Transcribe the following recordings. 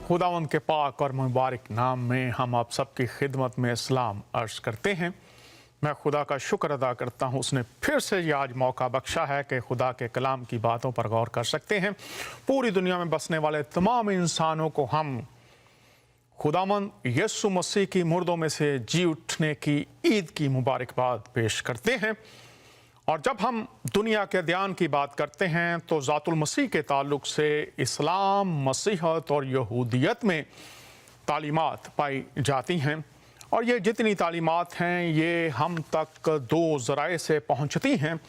खुदावंद के पाक और मुबारक नाम में हम आप सबकी खिदमत में इस्लाम अर्ज करते हैं। मैं खुदा का शुक्र अदा करता हूँ, उसने फिर से ये आज मौका बख्शा है कि खुदा के कलाम की बातों पर गौर कर सकते हैं। पूरी दुनिया में बसने वाले तमाम इंसानों को हम खुदावंद यीशु मसीह की मुर्दों में से जी उठने की ईद की मुबारकबाद पेश करते हैं। और जब हम दुनिया के अध्ययन की बात करते हैं तो ज़ातुल मसीह के ताल्लुक से इस्लाम, मसीहत और यहूदियत में तालीमात पाई जाती हैं, और ये जितनी तालीमात हैं ये हम तक दो ज़राए से पहुंचती हैं।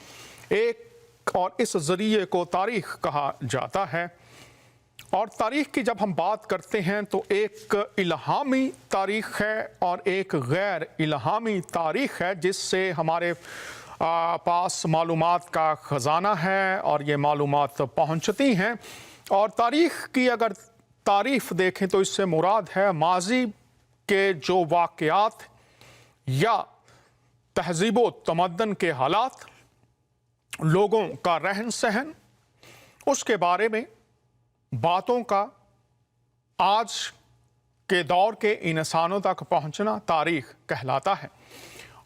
एक और इस ज़रिए को तारीख़ कहा जाता है, और तारीख़ की जब हम बात करते हैं तो एक इल्हामी तारीख़ है और एक गैर इल्हामी तारीख़ है, जिससे हमारे पास मालूमात का ख़जाना है और ये मालूमात पहुंचती हैं। और तारीख़ की अगर तारीफ़ देखें तो इससे मुराद है माजी के जो वाक़यात या तहज़ीब व तमद्दन के हालात, लोगों का रहन सहन, उसके बारे में बातों का आज के दौर के इंसानों तक पहुंचना तारीख़ कहलाता है।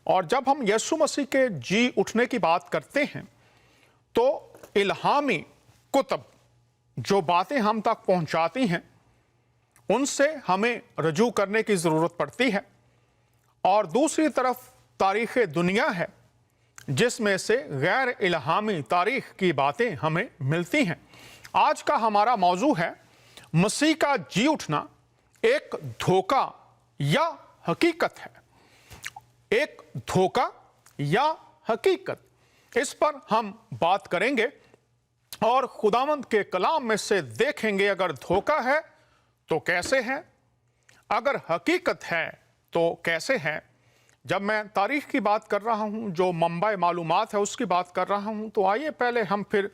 और जब हम यीशु मसीह के जी उठने की बात करते हैं तो इल्हामी कुतब जो बातें हम तक पहुंचाती हैं उनसे हमें रजू करने की ज़रूरत पड़ती है, और दूसरी तरफ तारीख़ दुनिया है जिसमें से गैर इल्हामी तारीख़ की बातें हमें मिलती हैं। आज का हमारा मौजू है मसीह का जी उठना एक धोखा या हकीकत है। एक धोखा या हकीकत, इस पर हम बात करेंगे और खुदावंद के कलाम में से देखेंगे अगर धोखा है तो कैसे है, अगर हकीकत है तो कैसे है। जब मैं तारीख़ की बात कर रहा हूँ, जो मंबा मालूमात है उसकी बात कर रहा हूँ, तो आइए पहले हम फिर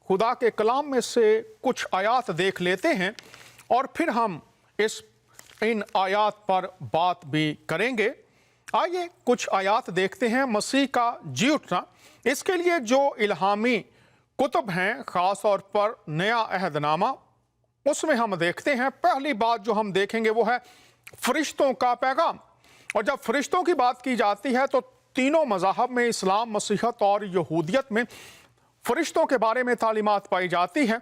खुदा के कलाम में से कुछ आयात देख लेते हैं और फिर हम इन आयात पर बात भी करेंगे। आइए कुछ आयात देखते हैं। मसीह का जी उठना, इसके लिए जो इल्हामी कुतुब हैं, ख़ास तौर पर नया अहदनामा, उसमें हम देखते हैं पहली बात जो हम देखेंगे वो है फरिश्तों का पैगाम। और जब फरिश्तों की बात की जाती है तो तीनों मज़ाहब में, इस्लाम, मसीहत और यहूदियत में फरिश्तों के बारे में तालीमात पाई जाती है।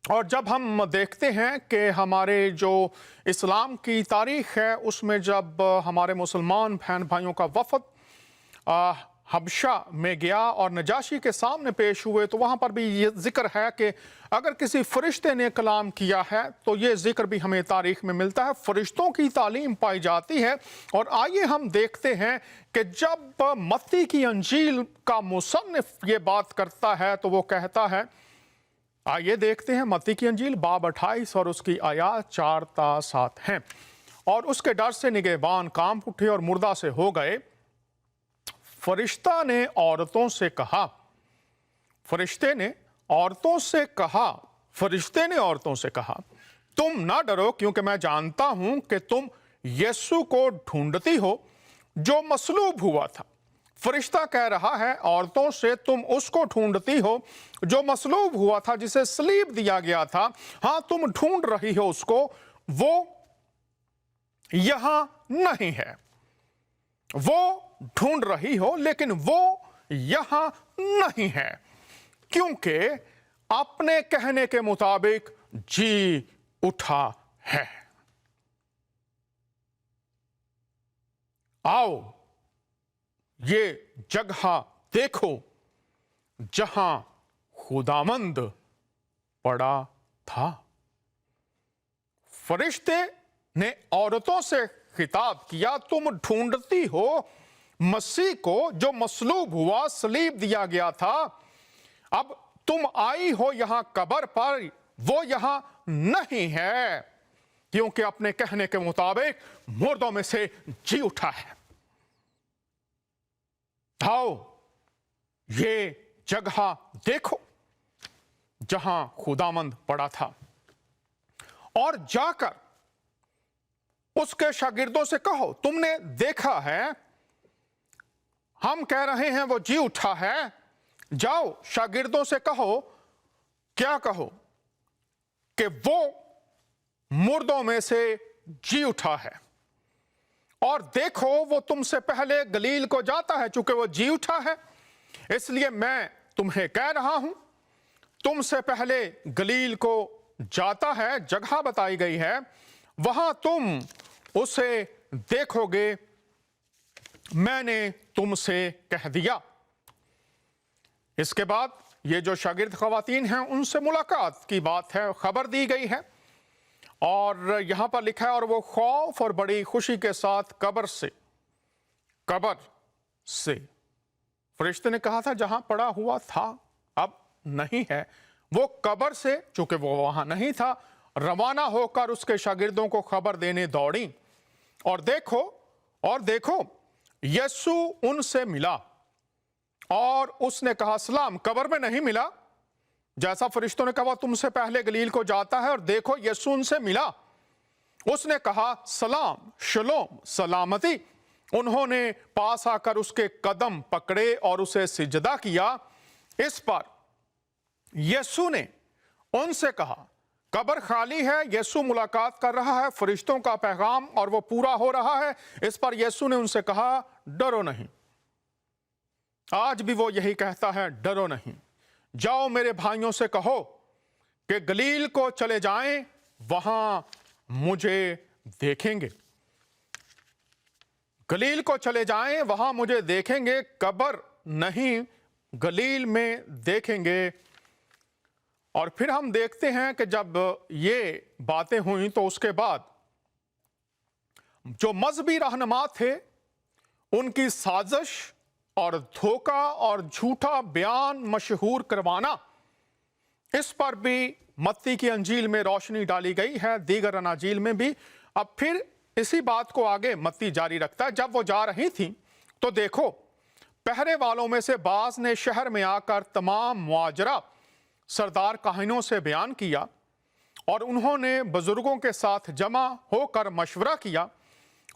और जब हम देखते हैं कि हमारे जो इस्लाम की तारीख़ है उसमें जब हमारे मुसलमान बहन भाइयों का वफ़द हबशा में गया और नजाशी के सामने पेश हुए, तो वहाँ पर भी ये ज़िक्र है कि अगर किसी फ़रिश्ते ने कलाम किया है तो ये ज़िक्र भी हमें तारीख़ में मिलता है। फ़रिश्तों की तालीम पाई जाती है। और आइए हम देखते हैं कि जब मत्ती की अंजील का मुसन्निफ़ ये बात करता है तो वो कहता है, आइए देखते हैं मत्ती की अंजील बाब 28 और उसकी आयात 4 ता 7 हैं। और उसके डर से निगहबान कांप उठे और मुर्दा से हो गए। फरिश्ता ने औरतों से कहा, फरिश्ते ने औरतों से कहा, तुम ना डरो, क्योंकि मैं जानता हूं कि तुम यीशु को ढूंढती हो जो मसलूब हुआ था। फरिश्ता कह रहा है औरतों से, तुम उसको ढूंढती हो जो मसलूब हुआ था, जिसे सलीब दिया गया था। हाँ, तुम ढूंढ रही हो उसको, वो यहां नहीं है। वो ढूंढ रही हो लेकिन वो यहां नहीं है, क्योंकि अपने कहने के मुताबिक जी उठा है। आओ ये जगह देखो जहां खुदावंद पड़ा था। फरिश्ते ने औरतों से खिताब किया, तुम ढूंढती हो मसीह को जो मसलूब हुआ, सलीब दिया गया था। अब तुम आई हो यहां कब्र पर, वो यहां नहीं है, क्योंकि अपने कहने के मुताबिक मुर्दों में से जी उठा है। आओ ये जगह देखो जहां खुदावंद पड़ा था, और जाकर उसके शागिर्दों से कहो, तुमने देखा है, हम कह रहे हैं वो जी उठा है। जाओ शागिर्दों से कहो, क्या कहो कि वो मुर्दों में से जी उठा है, और देखो वो तुमसे पहले गलील को जाता है, चूंकि वो जी उठा है इसलिए मैं तुम्हें कह रहा हूं, तुमसे पहले गलील को जाता है। जगह बताई गई है, वहां तुम उसे देखोगे, मैंने तुमसे कह दिया। इसके बाद ये जो शागिर्द खवातीन हैं उनसे मुलाकात की बात है, खबर दी गई है, और यहां पर लिखा है और वो खौफ और बड़ी खुशी के साथ कब्र से फरिश्ते ने कहा था जहां पड़ा हुआ था अब नहीं है, वो कब्र से, चूंकि वो वहां नहीं था, रवाना होकर उसके शागिर्दों को खबर देने दौड़ी। और देखो यीशु उनसे मिला और उसने कहा सलाम। कब्र में नहीं मिला, जैसा फरिश्तों ने कहा तुमसे पहले गलील को जाता है, और देखो यीशु उनसे मिला, उसने कहा सलाम, शलोम, सलामती। उन्होंने पास आकर उसके कदम पकड़े और उसे सिजदा किया। इस पर यीशु ने उनसे कहा कब्र खाली है। यीशु मुलाकात कर रहा है, फरिश्तों का पैगाम और वो पूरा हो रहा है। इस पर यीशु ने उनसे कहा डरो नहीं। आज भी वो यही कहता है, डरो नहीं। जाओ मेरे भाइयों से कहो कि गलील को चले जाएं, वहां मुझे देखेंगे। गलील को चले जाएं, वहां मुझे देखेंगे, कब्र नहीं गलील में देखेंगे। और फिर हम देखते हैं कि जब ये बातें हुई तो उसके बाद जो मजहबी रहनुमा थे उनकी साजिश और धोखा और झूठा बयान मशहूर करवाना, इस पर भी मत्ती की अंजील में रोशनी डाली गई है, दीगर अनाजील में भी। अब फिर इसी बात को आगे मत्ती जारी रखता है। जब वो जा रही थी तो देखो पहरे वालों में से बाज ने शहर में आकर तमाम मुआजरा सरदार काहिनों से बयान किया, और उन्होंने बुजुर्गों के साथ जमा होकर मशवरा किया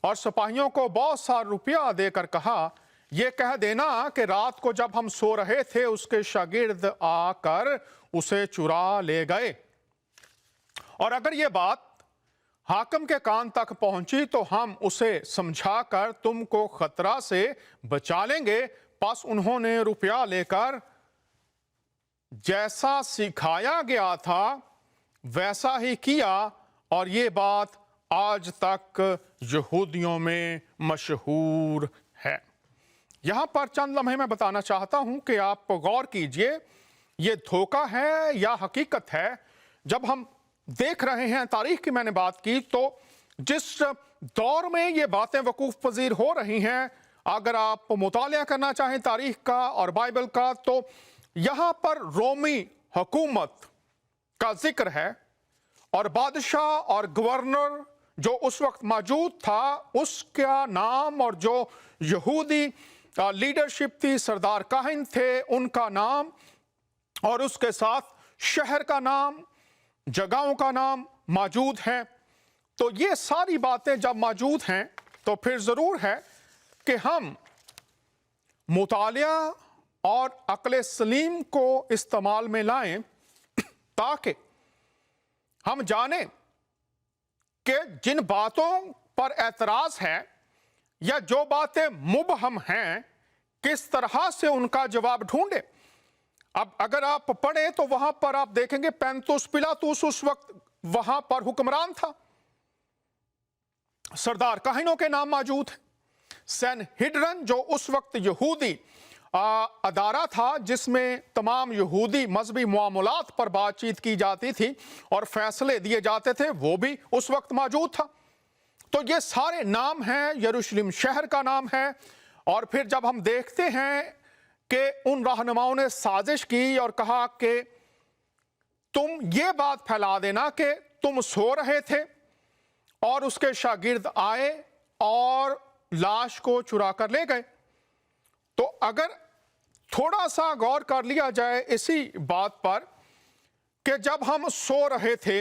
और सिपाहियों को बहुत सा रुपया देकर कहा ये कह देना कि रात को जब हम सो रहे थे उसके शागिर्द आकर उसे चुरा ले गए, और अगर ये बात हाकिम के कान तक पहुंची तो हम उसे समझाकर तुमको खतरा से बचा लेंगे। बस उन्होंने रुपया लेकर जैसा सिखाया गया था वैसा ही किया, और ये बात आज तक यहूदियों में मशहूर है। यहां पर चंद लम्हे मैं बताना चाहता हूं कि आप गौर कीजिए, ये धोखा है या हकीकत है। जब हम देख रहे हैं, तारीख की मैंने बात की, तो जिस दौर में ये बातें वकूफ पजीर हो रही हैं, अगर आप मुतालिया करना चाहें तारीख का और बाइबल का, तो यहां पर रोमी हुकूमत का जिक्र है, और बादशाह और गवर्नर जो उस वक्त मौजूद था उसका नाम, और जो यहूदी लीडरशिप थी, सरदार काहिन थे, उनका नाम, और उसके साथ शहर का नाम, जगहों का नाम मौजूद है। तो ये सारी बातें जब मौजूद हैं तो फिर ज़रूर है कि हम मुतालिया और अक्ल सलीम को इस्तेमाल में लाएं, ताकि हम जानें कि जिन बातों पर एतराज़ है या जो बातें मुबहम हैं, किस तरह से उनका जवाब ढूंढें। अब अगर आप पढ़ें तो वहां पर आप देखेंगे पैंतुस पिलातुस उस वक्त वहां पर हुक्मरान था, सरदार काहिनों के नाम मौजूद है। सैनहिड्रिन जो उस वक्त यहूदी अदारा था जिसमें तमाम यहूदी मजहबी मामलात पर बातचीत की जाती थी और फैसले दिए जाते थे, वो भी उस वक्त मौजूद था। तो ये सारे नाम हैं, यरूशलेम शहर का नाम है। और फिर जब हम देखते हैं कि उन रहनुमाओं ने साजिश की और कहा कि तुम ये बात फैला देना कि तुम सो रहे थे और उसके शागिर्द आए और लाश को चुरा कर ले गए। तो अगर थोड़ा सा गौर कर लिया जाए इसी बात पर कि जब हम सो रहे थे,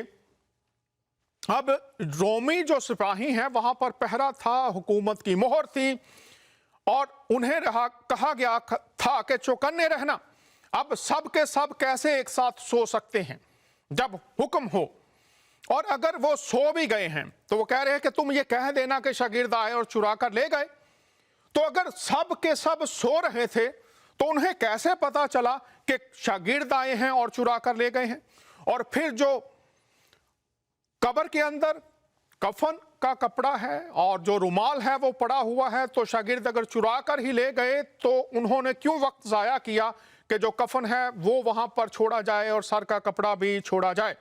अब रोमी जो सिपाही हैं वहां पर पहरा था, हुकूमत की मोहर थी, और उन्हें कहा गया था कि चौकन्ने रहना। अब सब के सब कैसे एक साथ सो सकते हैं जब हुक्म हो। اور اگر وہ سو بھی گئے ہیں تو وہ کہہ رہے ہیں کہ تم یہ کہہ دینا کہ شاگرد آئے اور چرا کر لے گئے. تو اگر سب کے سب سو رہے تھے تو انہیں کیسے پتا چلا کہ شاگرد آئے ہیں اور چرا کر لے گئے ہیں؟ اور پھر جو قبر کے اندر کفن کا کپڑا ہے اور جو رومال ہے وہ پڑا ہوا ہے، تو شاگرد اگر چرا کر ہی لے گئے تو انہوں نے کیوں وقت ضائع کیا کہ جو کفن ہے وہ وہاں پر چھوڑا جائے اور سر کا کپڑا بھی چھوڑا جائے؟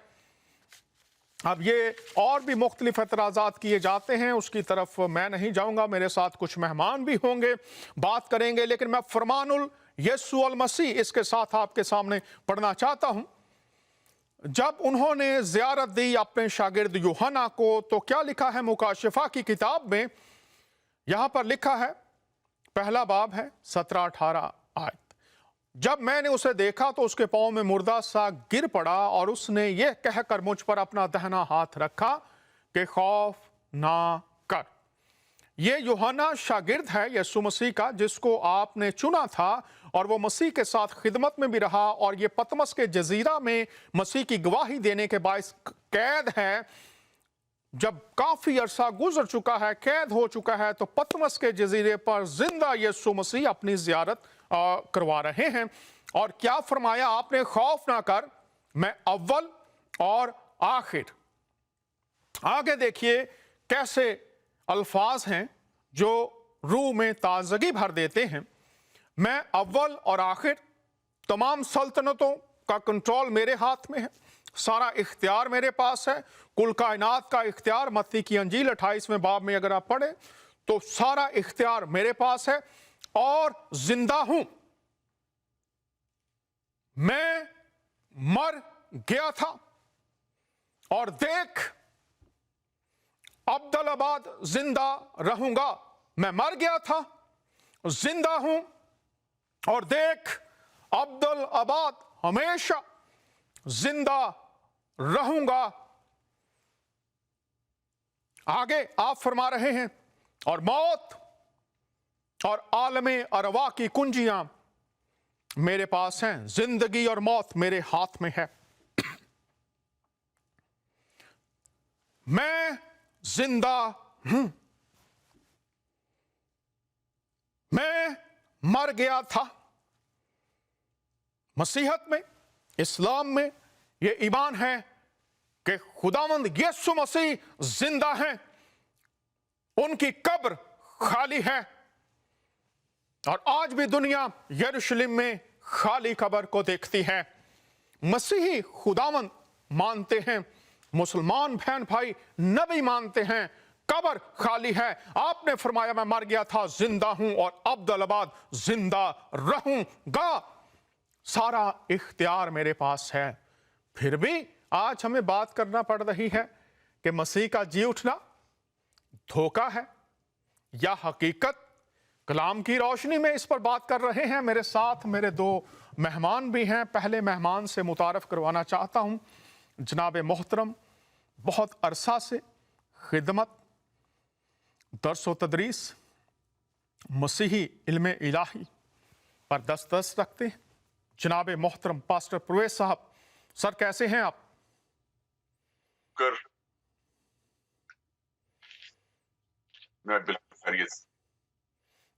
اب یہ اور بھی مختلف اعتراضات کیے جاتے ہیں، اس کی طرف میں نہیں جاؤں گا، میرے ساتھ کچھ مہمان بھی ہوں گے، بات کریں گے، لیکن میں فرمان یسوع المسیح اس کے ساتھ آپ کے سامنے پڑھنا چاہتا ہوں. جب انہوں نے زیارت دی اپنے شاگرد یوحنا کو تو کیا لکھا ہے مکاشفہ کی کتاب میں؟ یہاں پر لکھا ہے، پہلا باب ہے 17-18 آیت. جب میں نے اسے دیکھا تو اس کے پاؤں میں مردہ سا گر پڑا اور اس نے یہ کہہ کر مجھ پر اپنا دہنا ہاتھ رکھا کہ خوف نہ کر. یہ یوحنا شاگرد ہے یسوع مسیح کا جس کو آپ نے چنا تھا، اور وہ مسیح کے ساتھ خدمت میں بھی رہا، اور یہ پتمس کے جزیرہ میں مسیح کی گواہی دینے کے باعث قید ہے. جب کافی عرصہ گزر چکا ہے، قید ہو چکا ہے، تو پتمس کے جزیرے پر زندہ یسوع مسیح اپنی زیارت کروا رہے ہیں. اور کیا فرمایا آپ نے؟ خوف نہ کر، میں اول اور آخر. آگے دیکھیے کیسے الفاظ ہیں جو روح میں تازگی بھر دیتے ہیں. میں اول اور آخر، تمام سلطنتوں کا کنٹرول میرے ہاتھ میں ہے، سارا اختیار میرے پاس ہے، کل کائنات کا اختیار. متی کی انجیل 28ویں باب میں اگر آپ پڑھیں تو سارا اختیار میرے پاس ہے، اور زندہ ہوں. میں مر گیا تھا اور دیکھ ابدالآباد زندہ رہوں گا. میں مر گیا تھا، زندہ ہوں، اور دیکھ ابدالآباد ہمیشہ زندہ رہوں گا. آگے آپ فرما رہے ہیں، اور موت اور عالم ارواح کی کنجیاں میرے پاس ہیں، زندگی اور موت میرے ہاتھ میں ہے. میں زندہ ہوں. میں مر گیا تھا. مسیحت میں، اسلام میں یہ ایمان ہے کہ خداوند یسوع مسیح زندہ ہیں، ان کی قبر خالی ہے. اور آج بھی دنیا یروشلم میں خالی قبر کو دیکھتی ہے. مسیحی خداوند مانتے ہیں، مسلمان بہن بھائی نبی مانتے ہیں، قبر خالی ہے. آپ نے فرمایا میں مر گیا تھا، زندہ ہوں، اور ابدالآباد زندہ رہوں گا. سارا اختیار میرے پاس ہے. پھر بھی آج ہمیں بات کرنا پڑ رہی ہے کہ مسیح کا جی اٹھنا دھوکہ ہے یا حقیقت. کلام کی روشنی میں اس پر بات کر رہے ہیں. میرے ساتھ میرے دو مہمان بھی ہیں. پہلے مہمان سے متعارف کروانا چاہتا ہوں، جناب محترم، بہت عرصہ سے خدمت، درس و تدریس، مسیحی علم الہی پر دسترس رکھتے ہیں، جناب محترم پاسٹر پرویز صاحب. سر کیسے ہیں آپ؟ میں بالکل خیریت.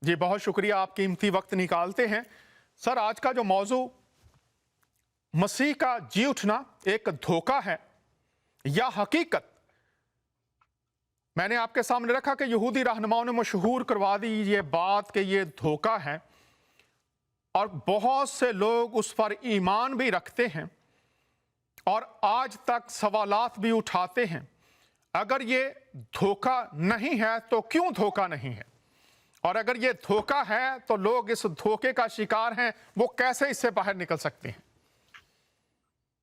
جی بہت شکریہ، آپ قیمتی وقت نکالتے ہیں. سر آج کا جو موضوع مسیح کا جی اٹھنا ایک دھوکہ ہے یا حقیقت، میں نے آپ کے سامنے رکھا کہ یہودی رہنماؤں نے مشہور کروا دی یہ بات کہ یہ دھوکہ ہے، اور بہت سے لوگ اس پر ایمان بھی رکھتے ہیں اور آج تک سوالات بھی اٹھاتے ہیں. اگر یہ دھوکہ نہیں ہے تو کیوں دھوکہ نہیں ہے؟ اور اگر یہ دھوکہ ہے تو لوگ اس دھوکے کا شکار ہیں، وہ کیسے اس سے باہر نکل سکتے ہیں؟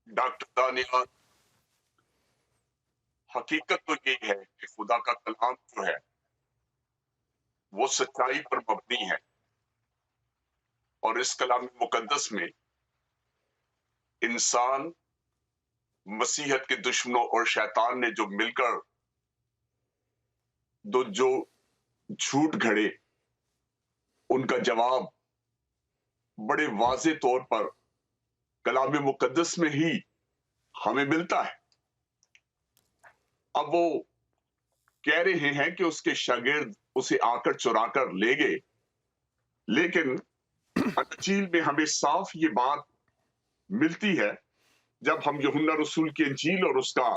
ڈاکٹر دانیال، حقیقت تو یہ ہے کہ خدا کا کلام جو ہے وہ سچائی پر مبنی ہے، اور اس کلام مقدس میں انسان، مسیحت کے دشمنوں اور شیطان نے جو مل کر جو جھوٹ گھڑے، ان کا جواب بڑے واضح طور پر کلام مقدس میں ہی ہمیں ملتا ہے. अब वो कह रहे हैं कि उसके शागिर्द उसे आकर चुरा कर ले गए, लेकिन अंजील में हमें साफ ये बात मिलती है जब हम यूहन्ना रसूल की अंजील और उसका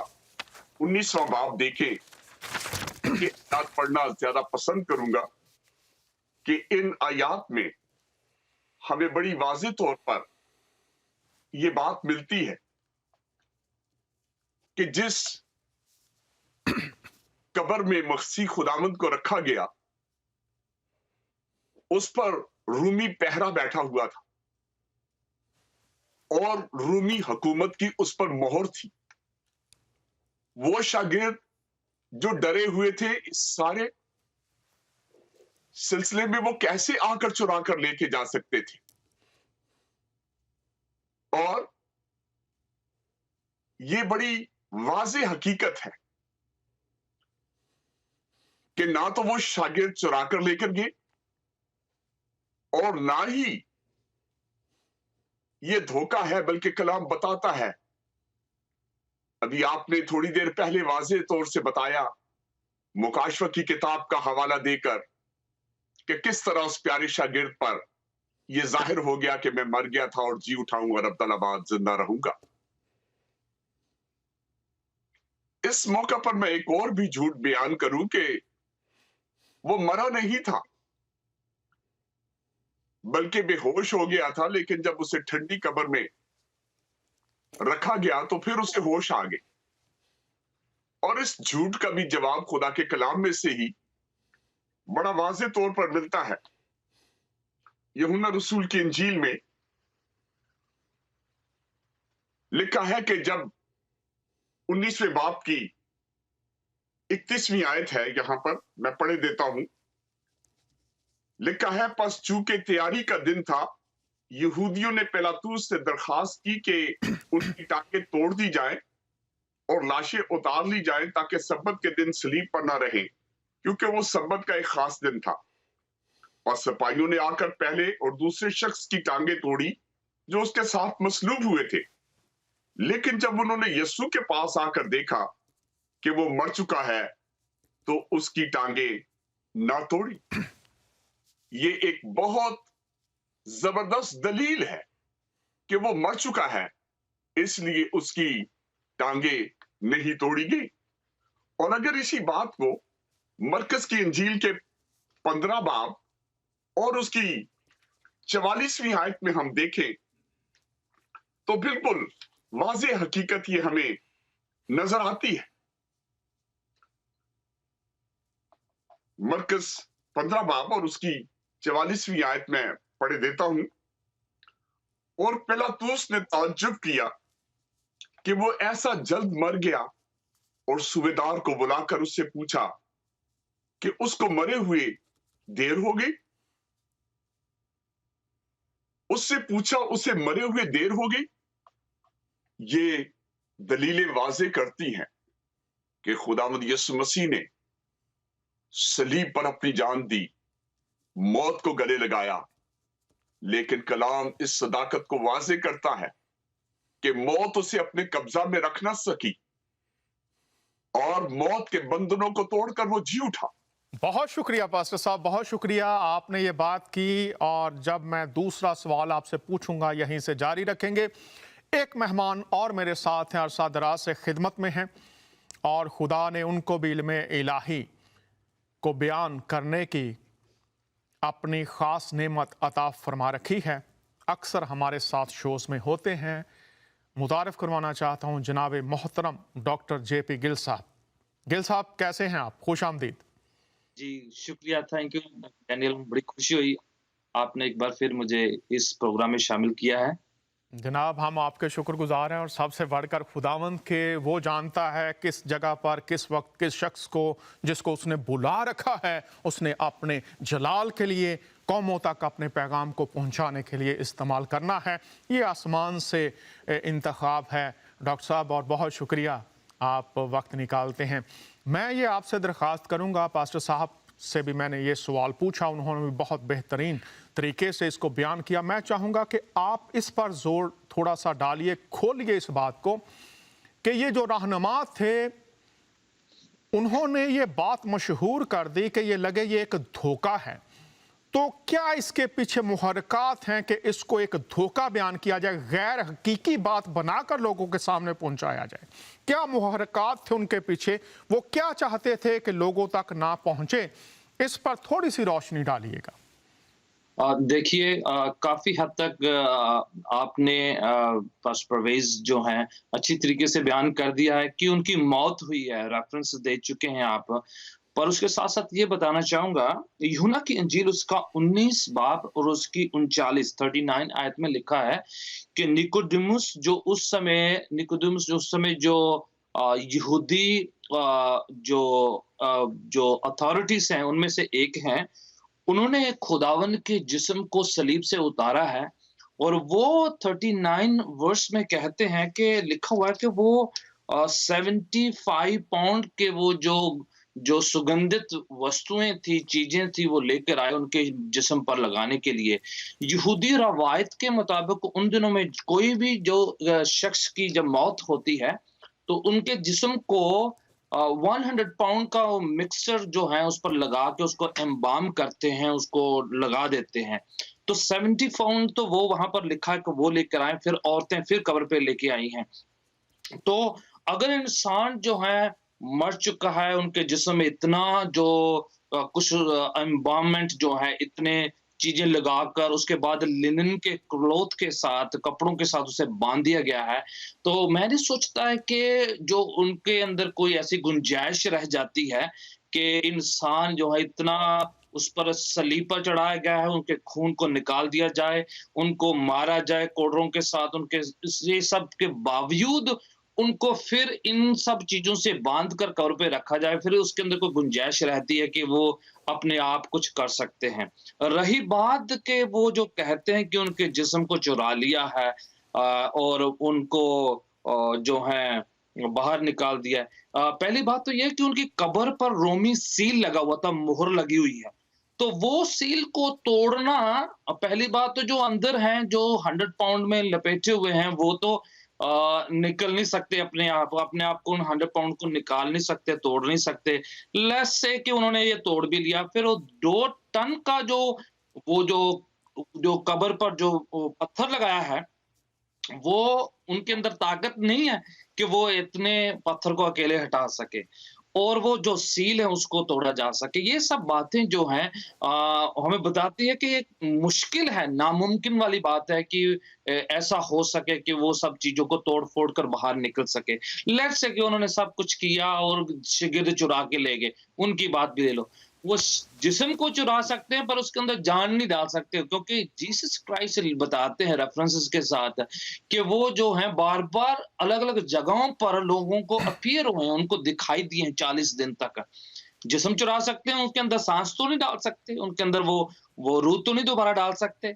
19वां बाब देखें। ये आयत पढ़ना ज्यादा पसंद करूंगा कि इन आयात में हमें बड़ी वाज़ेह तौर पर यह बात मिलती है कि जिस कब्र में मसीह खुदावंद को रखा गया, उस पर रूमी पहरा बैठा हुआ था और रूमी हुकूमत की उस पर मोहर थी। वो शागिर्द जो डरे हुए थे इस सारे सिलसिले में, वो कैसे आकर चुरा कर लेके जा सकते थे? और ये बड़ी वाज़ेह हकीकत है कि ना तो वो शागिर्द चुरा कर लेकर गए और ना ही ये धोखा है, बल्कि कलाम बताता है, अभी आपने थोड़ी देर पहले वाज़ेह तौर से बताया मुकाशवा की किताब का हवाला देकर कि किस तरह उस प्यारे शागिर्द पर यह जाहिर हो गया कि मैं मर गया था और जी उठाऊंगा और अब्दुल्लाबाद जिंदा रहूंगा। इस मौका पर मैं एक और भी झूठ बयान करूं कि वो मरा नहीं था, बल्कि बेहोश हो गया था, लेकिन जब उसे ठंडी कब्र में रखा गया तो फिर उसे होश आ गए। और इस झूठ का भी जवाब खुदा के कलाम में से ही बड़ा वाज़ेह तौर पर मिलता है। यूहन्ना रसूल की इंजील में लिखा है कि जब 19वें बाब की 31वीं आयत है, यहां पर मैं पढ़े देता हूं। लिखा है, पस चूंकि तैयारी का दिन था, यहूदियों ने पिलातुस से दरखास्त की कि उनकी टांगें तोड़ दी जाएं और लाशें उतार ली जाएं ताकि सब्बत के दिन सलीब पर ना रहें, क्योंकि वो सब्बत का एक खास दिन था। और सिपाहियों ने आकर पहले और दूसरे शख्स की टांगें तोड़ी जो उसके साथ मसलूब हुए थे। लेकिन जब उन्होंने यीशु के पास आकर देखा कि वो मर चुका है, तो उसकी टांगें ना तोड़ी। ये एक बहुत जबरदस्त दलील है कि वो मर चुका है, इसलिए उसकी टांगें नहीं तोड़ी गई। और अगर इसी बात को मरकस की इंजील के 15 बाब और उसकी 44वीं आयत में हम देखें तो बिल्कुल वाज़ेह हकीकत ये हमें नजर आती है। मरकस 15 बाब और उसकी 44वीं आयत में पढ़े देता हूं। और पिलातुस ने ताज्जुब किया कि वो ऐसा जल्द मर गया, और सूबेदार को बुलाकर उससे पूछा कि उसको मरे हुए देर हो गई। उससे पूछा उसे मरे हुए देर हो गई। ये दलीलें वाज़ेह करती हैं कि खुदावंद यीशु मसीह ने सलीब पर अपनी जान दी, मौत को गले लगाया, लेकिन कलाम इस सदाकत को वाज़ेह करता है कि मौत उसे अपने कब्जा में रख ना सकी और मौत के बंधनों को तोड़कर वो जी उठा। बहुत शुक्रिया पास्टर साहब, बहुत शुक्रिया, आपने ये बात की। और जब मैं दूसरा सवाल आपसे पूछूंगा, यहीं से जारी रखेंगे। एक मेहमान और मेरे साथ हैं, अरसा दराज से खिदमत में हैं, और खुदा ने उनको भी इल्म इलाही को बयान करने की अपनी ख़ास नेमत अता फरमा रखी है। अक्सर हमारे साथ शोज़ में होते हैं। मुतारफ़ करवाना चाहता हूँ जनाब मोहतरम डॉक्टर JP गिल साहब। गिल साहब, कैसे हैं आप? खुश आमदीद। जी, शुक्रिया, थैंक यू डैनियल, बड़ी खुशी हुई आपने एक बार फिर मुझे इस प्रोग्राम में शामिल किया है। जनाब, हम आपके शुक्रगुजार हैं, और सबसे बढ़कर खुदावंद के वो जानता है किस जगह पर, किस वक्त, किस शख्स को, जिसको उसने बुला रखा है, उसने अपने जलाल के लिए कौमों तक अपने पैगाम को पहुंचाने के लिए इस्तेमाल करना है। ये आसमान से इंतखाब है डॉक्टर साहब, और बहुत शुक्रिया आप वक्त निकालते हैं। मैं ये आपसे दरख्वास्त करूँगा, पास्टर साहब से भी मैंने ये सवाल पूछा, उन्होंने भी बहुत बेहतरीन तरीके से इसको बयान किया। मैं चाहूँगा कि आप इस पर जोर थोड़ा सा डालिए, खोलिए इस बात को कि ये जो रहनुमा थे उन्होंने ये बात मशहूर कर दी कि ये लगे ये एक धोखा है। तो क्या इसके पीछे मुहर्रिकात हैं कि इसको एक धोखा बयान किया जाए, गैर हकीकी बात बनाकर लोगों के सामने पहुंचाया जाए? क्या मुहर्रिकात थे उनके पीछे? वो क्या चाहते थे कि लोगों तक ना पहुंचे? इस पर थोड़ी सी रोशनी डालिएगा। देखिए, काफी हद तक आपने पास्टर परवेज जो हैं अच्छी तरीके से बयान कर दिया है कि उनकी मौत हुई है, रेफरेंस दे चुके हैं आप। पर उसके साथ साथ ये बताना चाहूंगा, यूहन्ना की इंजील उसका 19 बाब और उसकी 39 आयत में लिखा है कि निकोदेमुस जो उस समय जो यहूदी जो अथॉरिटीज हैं उनमें से एक हैं, उन्होंने खुदावन के जिस्म को सलीब से उतारा है। और वो 39 वर्स में कहते हैं कि लिखा हुआ है कि वो 75 पाउंड के वो जो सुगंधित वस्तुएं थी, चीजें थी, वो लेकर आए उनके जिस्म पर लगाने के लिए। यहूदी रवायत के मुताबिक उन दिनों में कोई भी जो शख्स की जब मौत होती है तो उनके जिस्म को 100 पाउंड का वो मिक्सचर जो है उस पर लगा के उसको एम्बाम करते हैं, उसको लगा देते हैं। तो 70 पाउंड तो वो वहां पर लिखा है कि वो लेकर आए, फिर औरतें फिर कब्र पे लेके आई हैं। तो अगर इंसान जो है मर चुका है, उनके जिस्म में इतना जो कुछ एम्बाममेंट जो है, इतने चीजें लगाकर उसके बाद लिनन के क्लॉथ के साथ, कपड़ों के साथ उसे बांध दिया गया है, तो मैं नहीं सोचता है कि जो उनके अंदर कोई ऐसी गुंजाइश रह जाती है कि इंसान जो है इतना उस पर सलीब पर चढ़ाया गया है, उनके खून को निकाल दिया जाए, उनको मारा जाए कोड़रों के साथ, उनके ये सब के बावजूद उनको फिर इन सब चीजों से बांध कर कब्र पे रखा जाए, फिर उसके अंदर कोई गुंजाइश रहती है कि वो अपने आप कुछ कर सकते हैं। रही बात के वो जो कहते हैं कि उनके जिस्म को चुरा लिया है और उनको जो है बाहर निकाल दिया है। पहली बात तो ये है कि उनकी कब्र पर रोमी सील लगा हुआ था, मुहर लगी हुई है। तो वो सील को तोड़ना, पहली बात तो जो अंदर हैं, जो 100 पाउंड में लपेटे हुए हैं, वो तो निकल नहीं सकते अपने आप को 100 पाउंड को निकाल नहीं सकते, तोड़ नहीं सकते। लेट्स से कि उन्होंने ये तोड़ भी लिया, फिर वो 2 टन का वो जो कब्र पर जो पत्थर लगाया है, वो उनके अंदर ताकत नहीं है कि वो इतने पत्थर को अकेले हटा सके और वो जो सील है उसको तोड़ा जा सके। ये सब बातें जो हैं हमें बताती है कि ये मुश्किल है, नामुमकिन वाली बात है कि ऐसा हो सके कि वो सब चीजों को तोड़-फोड़ कर बाहर निकल सके। लेट्स से कि उन्होंने सब कुछ किया और शागिर्द चुरा के ले गए, उनकी बात भी ले लो। वो जिस्म को चुरा सकते हैं पर उसके अंदर जान नहीं डाल सकते, क्योंकि जीसस क्राइस्ट बताते हैं रेफरेंसेस के साथ कि वो जो है बार-बार अलग-अलग जगहों पर लोगों को अपीयर हुए हैं, उनको दिखाई दिए हैं 40 दिन तक। जिस्म चुरा सकते हैं, उनके अंदर सांस तो नहीं डाल सकते, उनके अंदर वो रूह तो नहीं दोबारा डाल सकते।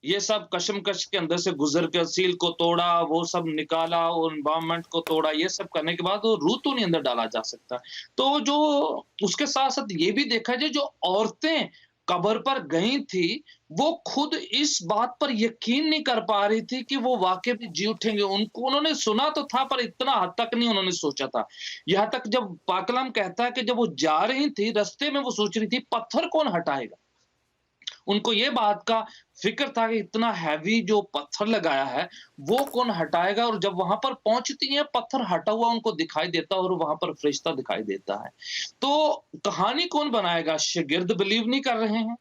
ये सब कशमकश के अंदर से गुजर कर सील को तोड़ा, वो सब निकाला और एनवायरनमेंट को तोड़ा, ये सब करने के बाद वो रूह तो नहीं अंदर डाला जा सकता। तो जो उसके साथ-साथ ये भी देखा जाए, जो औरतें कब्र पर गई थी, वो खुद इस बात पर यकीन नहीं कर पा रही थी कि वो वाक़ई में जी उठेंगे। उन्होंने सुना तो था पर इतना हद तक नहीं उन्होंने सोचा था। यहाँ तक जब पाक कलाम कहता है कि जब वो जा रही थी, रास्ते में वो सोच रही थी पत्थर कौन हटाएगा? उनको ये बात का फ़िक्र था कि इतना हेवी जो पत्थर लगाया है, वो कौन हटाएगा? और जब वहाँ पर पहुँचती हैं, पत्थर हटा हुआ उनको दिखाई देता है और वहाँ पर फ़रिश्ता दिखाई देता है। तो कहानी कौन बनाएगा? शागिर्द बिलीव नहीं कर रहे हैं,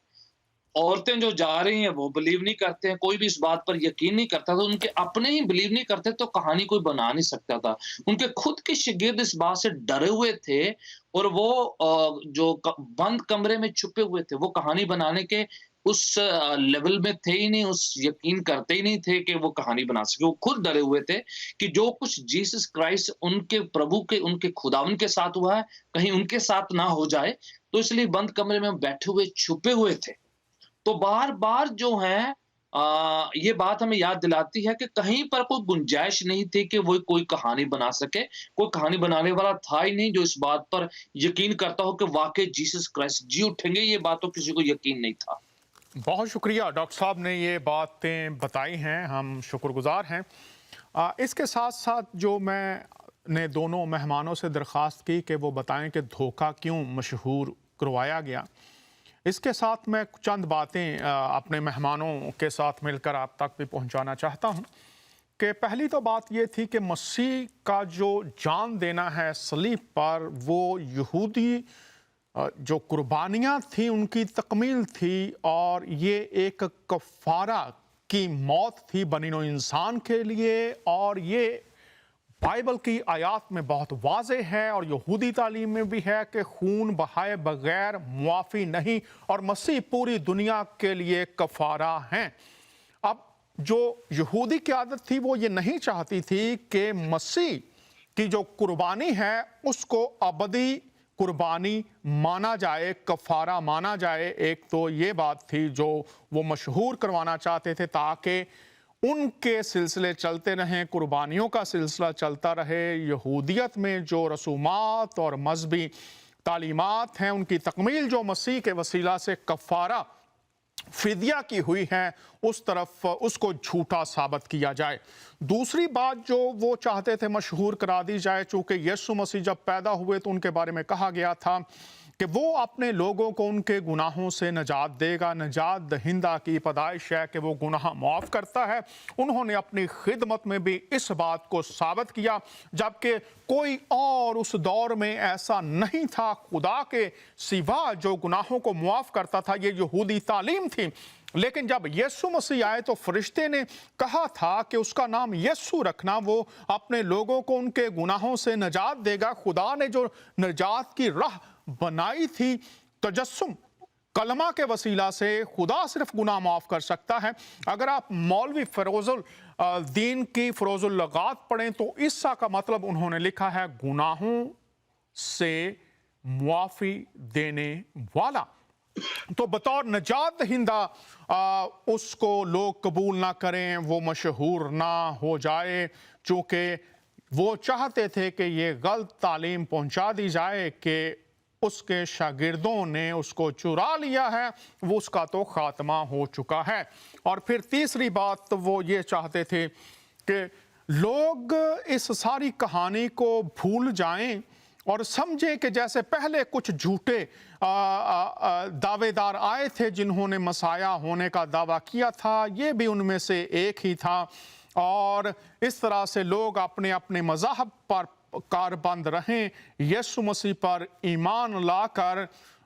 औरतें जो जा रही हैं वो बिलीव नहीं करते हैं, कोई भी इस बात पर यकीन नहीं करता, तो उनके अपने ही बिलीव नहीं करते तो कहानी कोई बना नहीं सकता था। उनके खुद के शागिर्द इस बात से डरे हुए थे और वो जो बंद कमरे में छुपे हुए थे, वो कहानी बनाने के उस लेवल में थे ही नहीं, उस यकीन करते ही नहीं थे कि वो कहानी बना सके। वो खुद डरे हुए थे कि जो कुछ जीसस क्राइस्ट उनके प्रभु के, उनके खुदावन के साथ हुआ है, कहीं उनके साथ ना हो जाए, तो इसलिए बंद कमरे में बैठे हुए छुपे हुए थे। तो बार-बार जो है ये बात हमें याद दिलाती है कि कहीं पर कोई गुंजाइश नहीं थी कि वो कोई कहानी बना सके। कोई कहानी बनाने वाला था ही नहीं जो इस बात पर यकीन करता हो कि वाक़ई जीसस क्राइस्ट जी उठेंगे, ये बात तो किसी को यकीन नहीं था। बहुत शुक्रिया डॉक्टर साहब ने ये बातें बताई हैं, हम शुक्रगुजार हैं। इसके साथ साथ जो मैं نے دونوں مہمانوں سے درخواست کی کہ وہ بتائیں کہ دھوکہ کیوں مشہور کروایا گیا۔ اس کے ساتھ میں چند باتیں اپنے مہمانوں کے ساتھ مل کر آپ تک بھی پہنچانا چاہتا ہوں کہ پہلی تو بات یہ تھی کہ مسیح کا جو جان دینا ہے صلیب پر، وہ یہودی جو قربانیاں تھیں ان کی تکمیل تھی، اور یہ ایک کفارہ کی موت تھی بنی نوع انسان کے لیے، اور یہ بائبل کی آیات میں بہت واضح ہے اور یہودی تعلیم میں بھی ہے کہ خون بہائے بغیر معافی نہیں، اور مسیح پوری دنیا کے لیے کفارہ ہیں۔ اب جو یہودی کی عادت تھی وہ یہ نہیں چاہتی تھی کہ مسیح کی جو قربانی ہے اس کو ابدی قربانی مانا جائے، کفارہ مانا جائے۔ ایک تو یہ بات تھی جو وہ مشہور کروانا چاہتے تھے تاکہ ان کے سلسلے چلتے رہیں، قربانیوں کا سلسلہ چلتا رہے۔ یہودیت میں جو رسومات اور مذہبی تعلیمات ہیں ان کی تکمیل جو مسیح کے وسیلہ سے کفارہ فدیہ کی ہوئی ہے، اس طرف اس کو جھوٹا ثابت کیا جائے۔ دوسری بات جو وہ چاہتے تھے مشہور کرا دی جائے، چونکہ یسوع مسیح جب پیدا ہوئے تو ان کے بارے میں کہا گیا تھا کہ وہ اپنے لوگوں کو ان کے گناہوں سے نجات دے گا۔ نجات دہندہ کی پیدائش ہے کہ وہ گناہ معاف کرتا ہے۔ انہوں نے اپنی خدمت میں بھی اس بات کو ثابت کیا، جبکہ کوئی اور اس دور میں ایسا نہیں تھا خدا کے سوا جو گناہوں کو معاف کرتا تھا۔ یہ یہودی تعلیم تھی۔ لیکن جب یسوع مسیح آئے تو فرشتے نے کہا تھا کہ اس کا نام یسوع رکھنا، وہ اپنے لوگوں کو ان کے گناہوں سے نجات دے گا۔ خدا نے جو نجات کی راہ بنائی تھی، تجسم کلمہ کے وسیلہ سے، خدا صرف گناہ معاف کر سکتا ہے۔ اگر آپ مولوی فیروز الدین کی فروز اللغات پڑھیں تو عیسیٰ کا مطلب انہوں نے لکھا ہے گناہوں سے معافی دینے والا۔ تو بطور نجات دہندہ اس کو لوگ قبول نہ کریں، وہ مشہور نہ ہو جائے، چونکہ وہ چاہتے تھے کہ یہ غلط تعلیم پہنچا دی جائے کہ اس کے شاگردوں نے اس کو چرا لیا ہے، وہ اس کا تو خاتمہ ہو چکا ہے۔ اور پھر تیسری بات وہ یہ چاہتے تھے کہ لوگ اس ساری کہانی کو بھول جائیں اور سمجھیں کہ جیسے پہلے کچھ جھوٹے دعوے دار آئے تھے جنہوں نے مسیح ہونے کا دعویٰ کیا تھا، یہ بھی ان میں سے ایک ہی تھا، اور اس طرح سے لوگ اپنے اپنے مذاہب پر کاربند رہیں، یسوع مسیح پر ایمان لا کر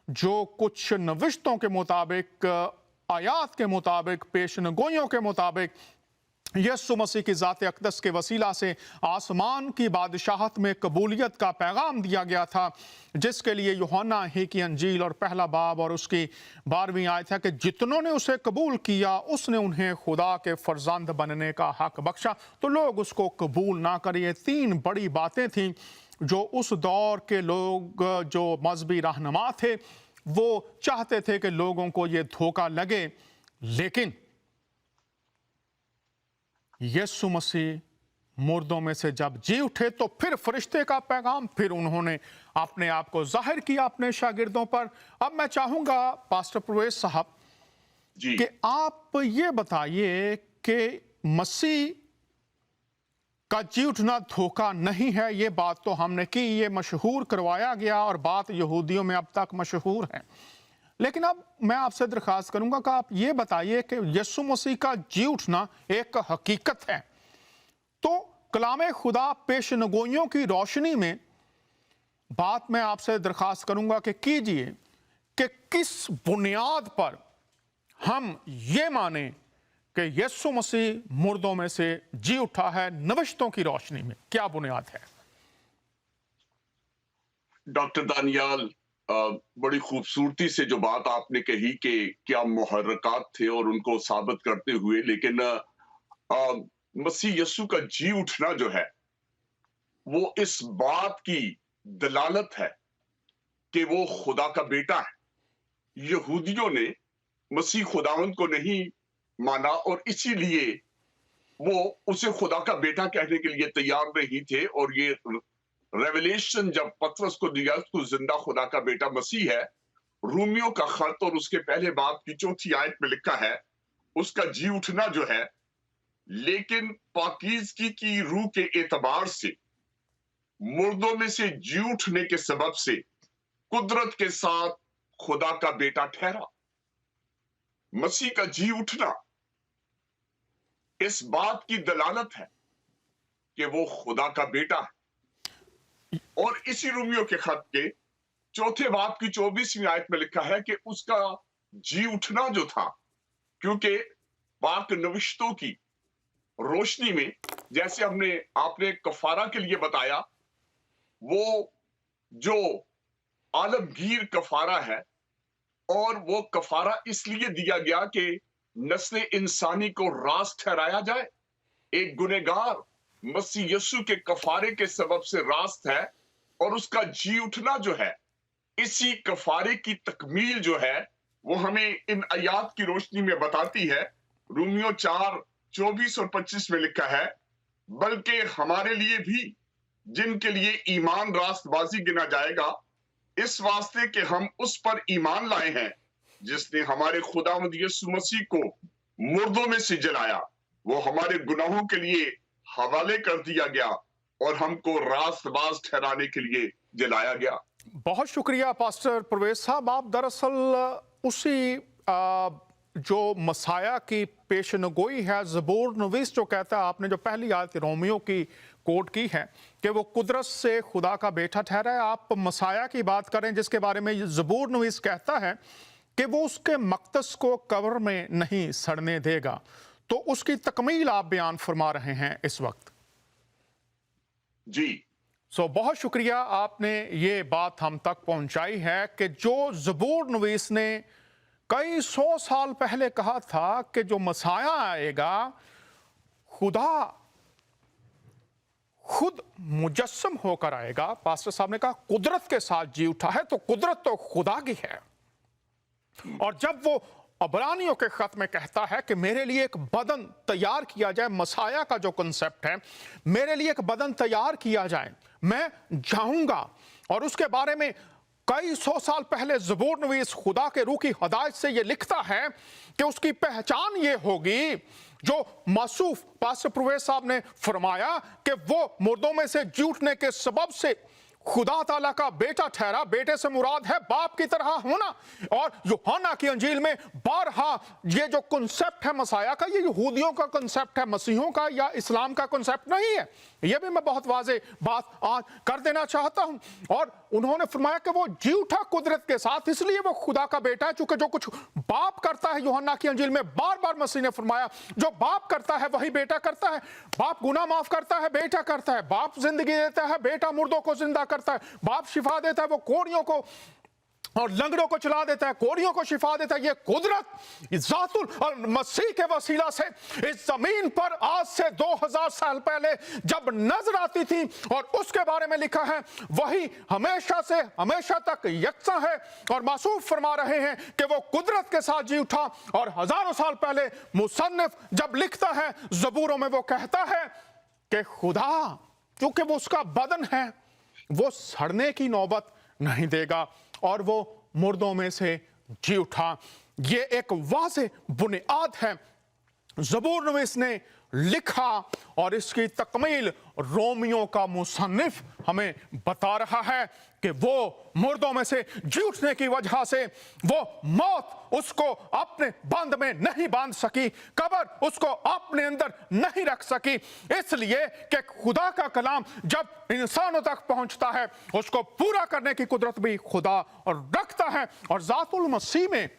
جو کچھ نوشتوں کے مطابق، آیات کے مطابق، پیشن گوئیوں کے مطابق یسوع مسیح کی ذات اقدس کے وسیلہ سے آسمان کی بادشاہت میں قبولیت کا پیغام دیا گیا تھا، جس کے لیے یوحنا ہی کی انجیل اور پہلا باب اور اس کی 12ویں آیت ہے کہ جتنوں نے اسے قبول کیا اس نے انہیں خدا کے فرزند بننے کا حق بخشا۔ تو لوگ اس کو قبول نہ کریں۔ یہ تین بڑی باتیں تھیں جو اس دور کے لوگ جو مذہبی رہنما تھے وہ چاہتے تھے کہ لوگوں کو یہ دھوکہ لگے۔ لیکن یسوع مسیح مردوں میں سے جب جی اٹھے تو پھر فرشتے کا پیغام، پھر انہوں نے اپنے آپ کو ظاہر کیا اپنے شاگردوں پر۔ اب میں چاہوں گا پاسٹر پرویز صاحب جی کہ آپ یہ بتائیے کہ مسیح کا جی اٹھنا دھوکہ نہیں ہے۔ یہ بات تو ہم نے کی، یہ مشہور کروایا گیا اور بات یہودیوں میں اب تک مشہور ہے، لیکن اب میں آپ سے درخواست کروں گا کہ آپ یہ بتائیے کہ یسوع مسیح کا جی اٹھنا ایک حقیقت ہے، تو کلام خدا پیش نگوئیوں کی روشنی میں بات میں آپ سے درخواست کروں گا کہ کیجئے کہ کس بنیاد پر ہم یہ مانیں کہ یسوع مسیح مردوں میں سے جی اٹھا ہے، نوشتوں کی روشنی میں کیا بنیاد ہے؟ ڈاکٹر دانیال، بڑی خوبصورتی سے جو بات آپ نے کہی کہ کیا محرکات تھے اور ان کو ثابت کرتے ہوئے، لیکن مسیح یسوع کا جی اٹھنا جو ہے وہ اس بات کی دلالت ہے کہ وہ خدا کا بیٹا ہے۔ یہودیوں نے مسیح خداوند کو نہیں مانا اور اسی لیے وہ اسے خدا کا بیٹا کہنے کے لیے تیار نہیں تھے، اور یہ ریویلیشن جب پطرس کو دیا اس کو زندہ خدا کا بیٹا مسیح ہے، رومیوں کا خط اور اس کے پہلے باب کی 4 آیت میں لکھا ہے اس کا جی اٹھنا جو ہے لیکن پاکیزگی کی روح کے اعتبار سے मुर्दों में से जी उठने के सबब से कुदरत के साथ खुदा का बेटा ठहरा। मसीह का जी उठना इस बात की दलालत है कि वो खुदा का बेटा है। और इसी रोमियो के खत के चौथे बाब की 24वीं आयत में लिखा है कि उसका जी उठना जो था, क्योंकि पाक नविश्तों की रोशनी में, जैसे आपने कफारा के लिए बताया, वो जो आलमगीर कफारा है, और वो कफारा इसलिए दिया गया कि नस्ल इंसानी को रास्त ठहराया जाए। एक गुनहगार मसीह यीशु के कफारे के सबब से रास्त है, और उसका जी उठना जो है, इसी कफारे की तकमील जो है, वो हमें इन आयात की रोशनी में बताती है। रोमियो 4:24 और 25 में लिखा है, बल्कि हमारे लिए भी जिनके लिए ईमान रास्तबाजी गिना जाएगा, इस वास्ते कि हम उस पर ईमान लाए हैं जिसने हमारे खुदावंद यीशु मसीह को मुर्दों में से जलाया। वो हमारे गुनाहों के लिए हवाले कर दिया गया और हमको रास्तबाज ठहराने के लिए जलाया गया। बहुत शुक्रिया पास्टर प्रवेश साहब। आप दरअसल उसी जो मसाया की पेशनगोई है, ज़बूर नवीस जो कहता है, आपने जो पहली आयत रोमियो की कोट की है कि वो कुदरत से खुदा का बेटा ठहरा है, आप मसाया की बात करें जिसके बारे में ज़बूर नवीस कहता है कि वो उसके मक़दस को कब्र में नहीं सड़ने देगा, तो उसकी तकमील आप बयान फरमा रहे हैं इस वक्त। जी, बहुत शुक्रिया, आपने ये बात हम तक पहुंचाई है कि जो ज़बूर नवीस ने कई 100 साल पहले कहा था कि जो मसाया आएगा, खुदा खुद मुजस्सम होकर आएगा। पास्टर साहब ने कहा कुदरत के साथ जी उठा है, तो कुदरत तो खुदा की है। और जब वो अबरानियों के खत में कहता है कि मेरे लिए एक बदन तैयार किया जाए, मसाया का जो कंसेप्ट है, मेरे लिए एक बदन तैयार किया जाए, मैं जाऊंगा, और उसके बारे में कई 100 साल पहले ज़बूर नवीस खुदा के रूह की हदायत से ये लिखता है कि उसकी पहचान ये होगी, जो मासूफ पास्टर प्रवेश साहब ने फरमाया कि वो मुर्दों में से जी उठने के सबब से खुदा ताला का बेटा ठहरा। बेटे से मुराद है बाप की तरह होना। और यूहन्ना की अंजील में बारहा ये जो कंसेप्ट है मसाया का, ये यहूदियों का कंसेप्ट है, मसीहों का या इस्लाम का कंसेप्ट नहीं है। ये भी मैं बहुत वाज़ेह बात आज कर देना चाहता हूं। और उन्होंने फरमाया कि वो जी उठा कुदरत के साथ, इसलिए वो खुदा का बेटा है। चूंकि जो कुछ बाप करता है, यूहन्ना की अंजील में बार बार मसीह ने फरमाया, जो बाप करता है वही बेटा करता है। बाप गुनाह माफ करता है, बेटा करता है। बाप जिंदगी देता है, बेटा मुर्दों को जिंदा करता है। बाप शिफा देता है, वो कोढ़ियों को और लंगड़ों को चला देता है, कोढ़ियों को शिफा देता है। ये कुदरत ज़ातुल और मसीह के वसीला से इस जमीन पर आज से 2000 साल पहले जब नजर आती थी, और उसके बारे में लिखा है वही हमेशा से हमेशा तक यकसा है। और मासूफ फरमा रहे हैं कि वो कुदरत के साथ जी उठा। और हजारों साल पहले मुसन्निफ जब लिखता है ज़बूरों में, वो कहता है कि खुदा क्योंकि वो उसका बदन है, वो सड़ने की नौबत नहीं देगा, और वो मुर्दों में से जी उठा। ये एक वाज़ेह बुनियाद है ज़बूर नवीस ने लिखा, और इसकी तकमील रोमियो का मुसन्निफ हमें बता रहा है कि वो मुर्दों में से जी उठने की वजह से वो मौत उसको अपने बंद में नहीं बांध सकी, कब्र उसको अपने अंदर नहीं रख सकी, इसलिए कि खुदा का कलाम जब इंसानों तक पहुंचता है उसको पूरा करने की कुदरत भी खुदा और रखता है। और ज़ातुल मसीह में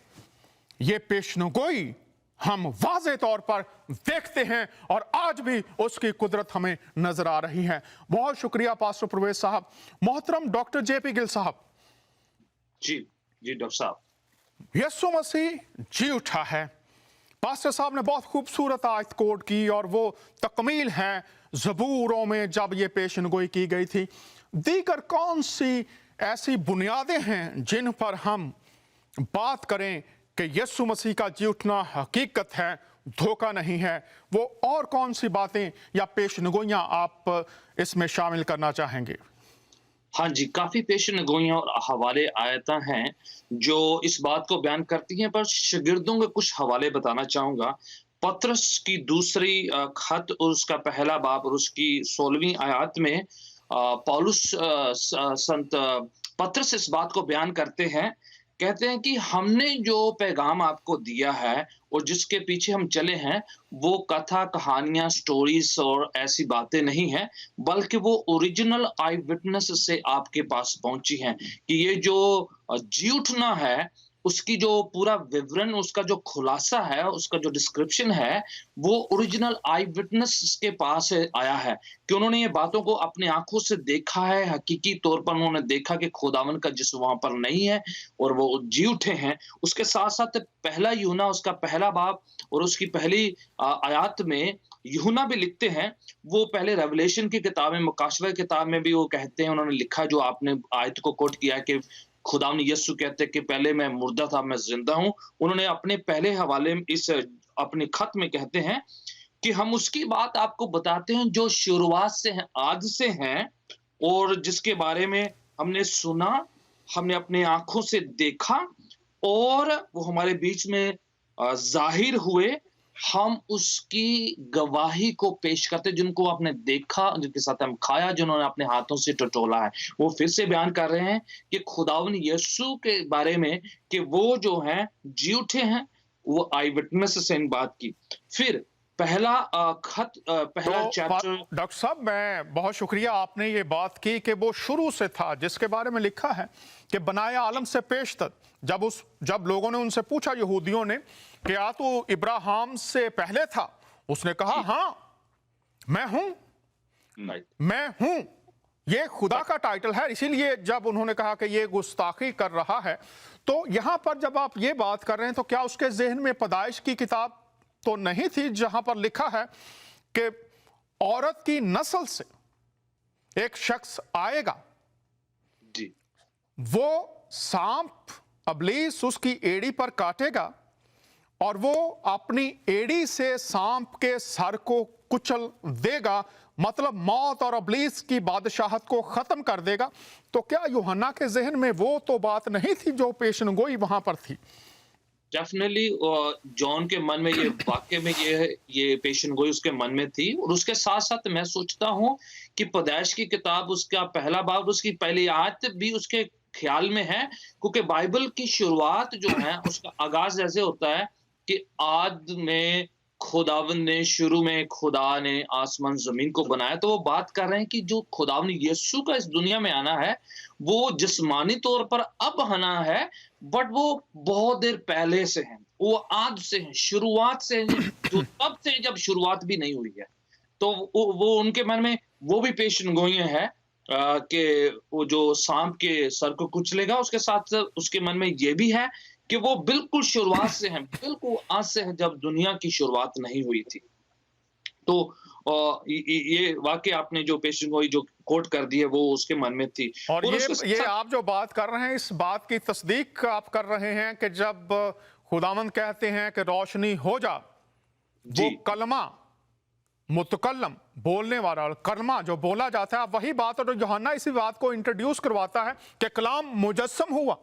ये पेशनगोई हम वाज़ेह तौर पर देखते हैं, और आज भी उसकी कुदरत हमें नजर आ रही है। बहुत शुक्रिया पास्टर प्रवेश साहब। मोहतरम डॉक्टर जेपी गिल साहब। जी जी डॉक्टर साहब, यीशु मसीह जी उठा है। पास्टर साहब ने बहुत खूबसूरत आयत कोट की, और वो तकमील है ज़बूरों में जब ये पेशनगोई की गई थी। दीगर कौन सी ऐसी बुनियादें हैं जिन पर हम बात करें कि यीशु मसीह का जी उठना हकीकत है, धोखा नहीं है? वो और कौन सी बातें या पेशनगोइयां आप इसमें शामिल करना चाहेंगे? हाँ जी, काफी पेशनगोइयां और हवाले आयतां हैं जो इस बात को बयान करती हैं, पर शागिर्दों के कुछ हवाले बताना चाहूंगा। पतरस की दूसरी खत और उसका पहला बाब और उसकी 16वीं आयत में पौलुस संत पत्रस इस बात को बयान करते हैं, कहते हैं कि हमने जो पैगाम आपको दिया है और जिसके पीछे हम चले हैं, वो कथा, कहानियाँ, स्टोरीज़ और ऐसी बातें नहीं हैं, बल्कि वो ओरिजिनल आई विटनेस से आपके पास पहुँची हैं कि ये जो जी उठना है, उसकी जो पूरा विवरण, उसका जो खुलासा है, उसका जो डिस्क्रिप्शन है, वो ओरिजिनल आई विटनेस के पास से आया है कि उन्होंने ये बातों को अपनी आँखों से देखा है, हकीकी तौर पर उन्होंने देखा कि खुदावंद का जिस्म वहाँ पर नहीं है और वो जी उठे हैं। उसके साथ-साथ पहला यूहन्ना उसका पहला बाब और उसकी पहली आयत में यूहन्ना भी लिखते हैं, वो पहले रेवलेशन की किताब में, मुकाशवा की किताब में भी वो कहते हैं, उन्होंने लिखा जो आपने आयत को कोट किया है कि खुदावंद यीशु कहते हैं कि पहले मैं मुर्दा था, मैं जिंदा हूँ। उन्होंने अपने पहले हवाले में इस अपने खत में कहते हैं कि हम उसकी बात आपको बताते हैं जो शुरुआत से है, आदि से हैं और जिसके बारे में हमने सुना, हमने अपनी आँखों से देखा और वो हमारे बीच में ज़ाहिर हुए। हम उसकी गवाही को पेश करते हैं, जिनको आपने देखा, जिनके साथ हम खाया, जिन्होंने अपने हाथों से टटोला है। वो फिर से बयान कर रहे हैं कि खुदावंद यीशु के बारे में कि वो जो हैं जी उठे हैं, वो आई विटनेस से इन बात की। फिर पहला पहला चैप्टर। डॉक्टर साहब, मैं बहुत शुक्रिया, आपने ये बात की कि वो शुरू से था, जिसके बारे में लिखा है कि बनाए आलम से पेश तक, जब लोगों ने उनसे पूछा, यहूदियों ने, कि या तो इब्राहिम से पहले था, उसने कहा हाँ मैं हूं। ये खुदा का टाइटल है। इसीलिए जब उन्होंने कहा कि ये गुस्ताखी कर रहा है, तो यहां पर जब आप ये बात कर रहे हैं, तो क्या उसके जहन में पैदाइश की किताब तो नहीं थी, जहां पर लिखा है कि औरत की नस्ल से एक शख्स आएगा, जी, वो सांप अबलीस उसकी एड़ी पर काटेगा और वो अपनी एड़ी से सांप के सर को कुचल देगा, मतलब मौत और अबलीस की बादशाहत को खत्म कर देगा। तो क्या यूहन्ना के जहन में वो तो बात नहीं थी जो पेशनगोई वहां पर थी? डेफिनेटली जॉन के मन में ये वाकई में ये पेशनगोई उसके मन में थी। और उसके साथ साथ मैं सोचता हूँ कि पैदाइश की किताब उसका पहला बाब, उसकी पहली आयत भी उसके ख्याल में है, क्योंकि बाइबल की शुरुआत जो है उसका आगाज ऐसे होता है कि आद में खुदावंद ने, शुरू में खुदा ने आसमान जमीन को बनाया। तो वो बात कर रहे हैं कि जो खुदावंद यीशु का इस दुनिया में आना है, वो जिस्मानी तौर पर अब आना है, बट वो बहुत देर पहले से है, वो आद से है, शुरुआत से है, जो तब से जब शुरुआत भी नहीं हुई है। तो वो उनके मन में वो भी पेशनगोइयां है कि वो जो सांप के सर को कुचलेगा। उसके साथ उसके मन में ये भी है कि वो बिल्कुल शुरुआत से है, बिल्कुल आज से है, जब दुनिया की शुरुआत नहीं हुई थी। तो ये वाकई आपने जो पेशनगोई जो कोट कर दी है, वो उसके मन में थी। और ये आप जो बात कर रहे हैं, इस बात की तस्दीक आप कर रहे हैं कि जब खुदावंद कहते हैं कि रोशनी हो जा, वो कलमा, मुतकल्लम, बोलने वाला कलमा जो बोला जाता है, वही बात, और यूहन्ना इसी बात को इंट्रोड्यूस करवाता है कि कलाम मुजस्सम हुआ।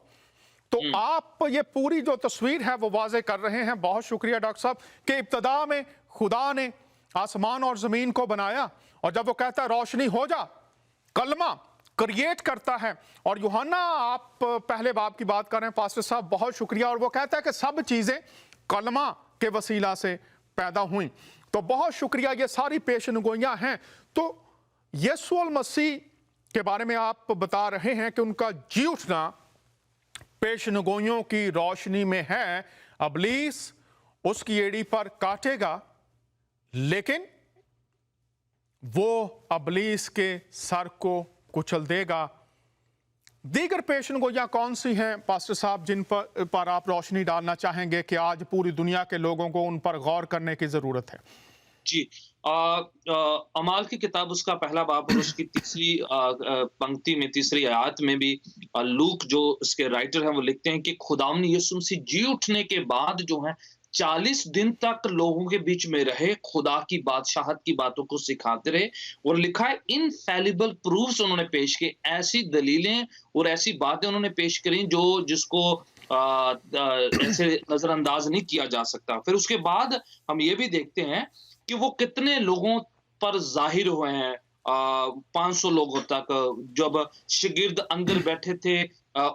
तो आप ये पूरी जो तस्वीर है वो वाजे कर रहे हैं। बहुत शुक्रिया डॉक्टर साहब कि इब्तदा में खुदा ने आसमान और जमीन को बनाया, और जब वो कहता है रोशनी हो जा, कलमा क्रिएट करता है। और यूहन्ना, आप पहले बाब की बात कर रहे हैं पास्टर साहब, बहुत शुक्रिया, और वो कहता है कि सब चीजें कलमा के वसीला से पैदा हुई। तो बहुत शुक्रिया, ये सारी पेशनगोइयां हैं। तो यीशु मसीह के बारे में आप बता रहे हैं कि उनका जी उठना पेशनगोइयों की रोशनी में है। अबलीस उसकी एड़ी पर काटेगा, लेकिन वो अबलीस के सर को कुचल देगा। दीगर पेशनगोइयां कौन सी हैं पास्टर साहब, जिन पर आप रोशनी डालना चाहेंगे कि आज पूरी दुनिया के लोगों को उन पर गौर करने की जरूरत है? जी, अमाल की किताब उसका पहला बाब और उसकी तीसरी पंक्ति में, तीसरी आयत में भी लूक जो इसके राइटर हैं वो लिखते हैं कि खुदावंद यीशु मसीह जी उठने के बाद जो है 40 दिन तक लोगों के बीच में रहे, खुदा की बादशाहत की बातों को सिखाते रहे। और लिखा है इनफैलिबल प्रूफ्स उन्होंने पेश किए, ऐसी दलीलें और ऐसी बातें उन्होंने पेश करी जिसको ऐसे नजरअंदाज नहीं किया जा सकता। फिर उसके बाद हम ये भी देखते हैं कि वो कितने लोगों पर जाहिर हुए हैं, 500 लोगों तक, जब शागिर्द अंदर बैठे थे,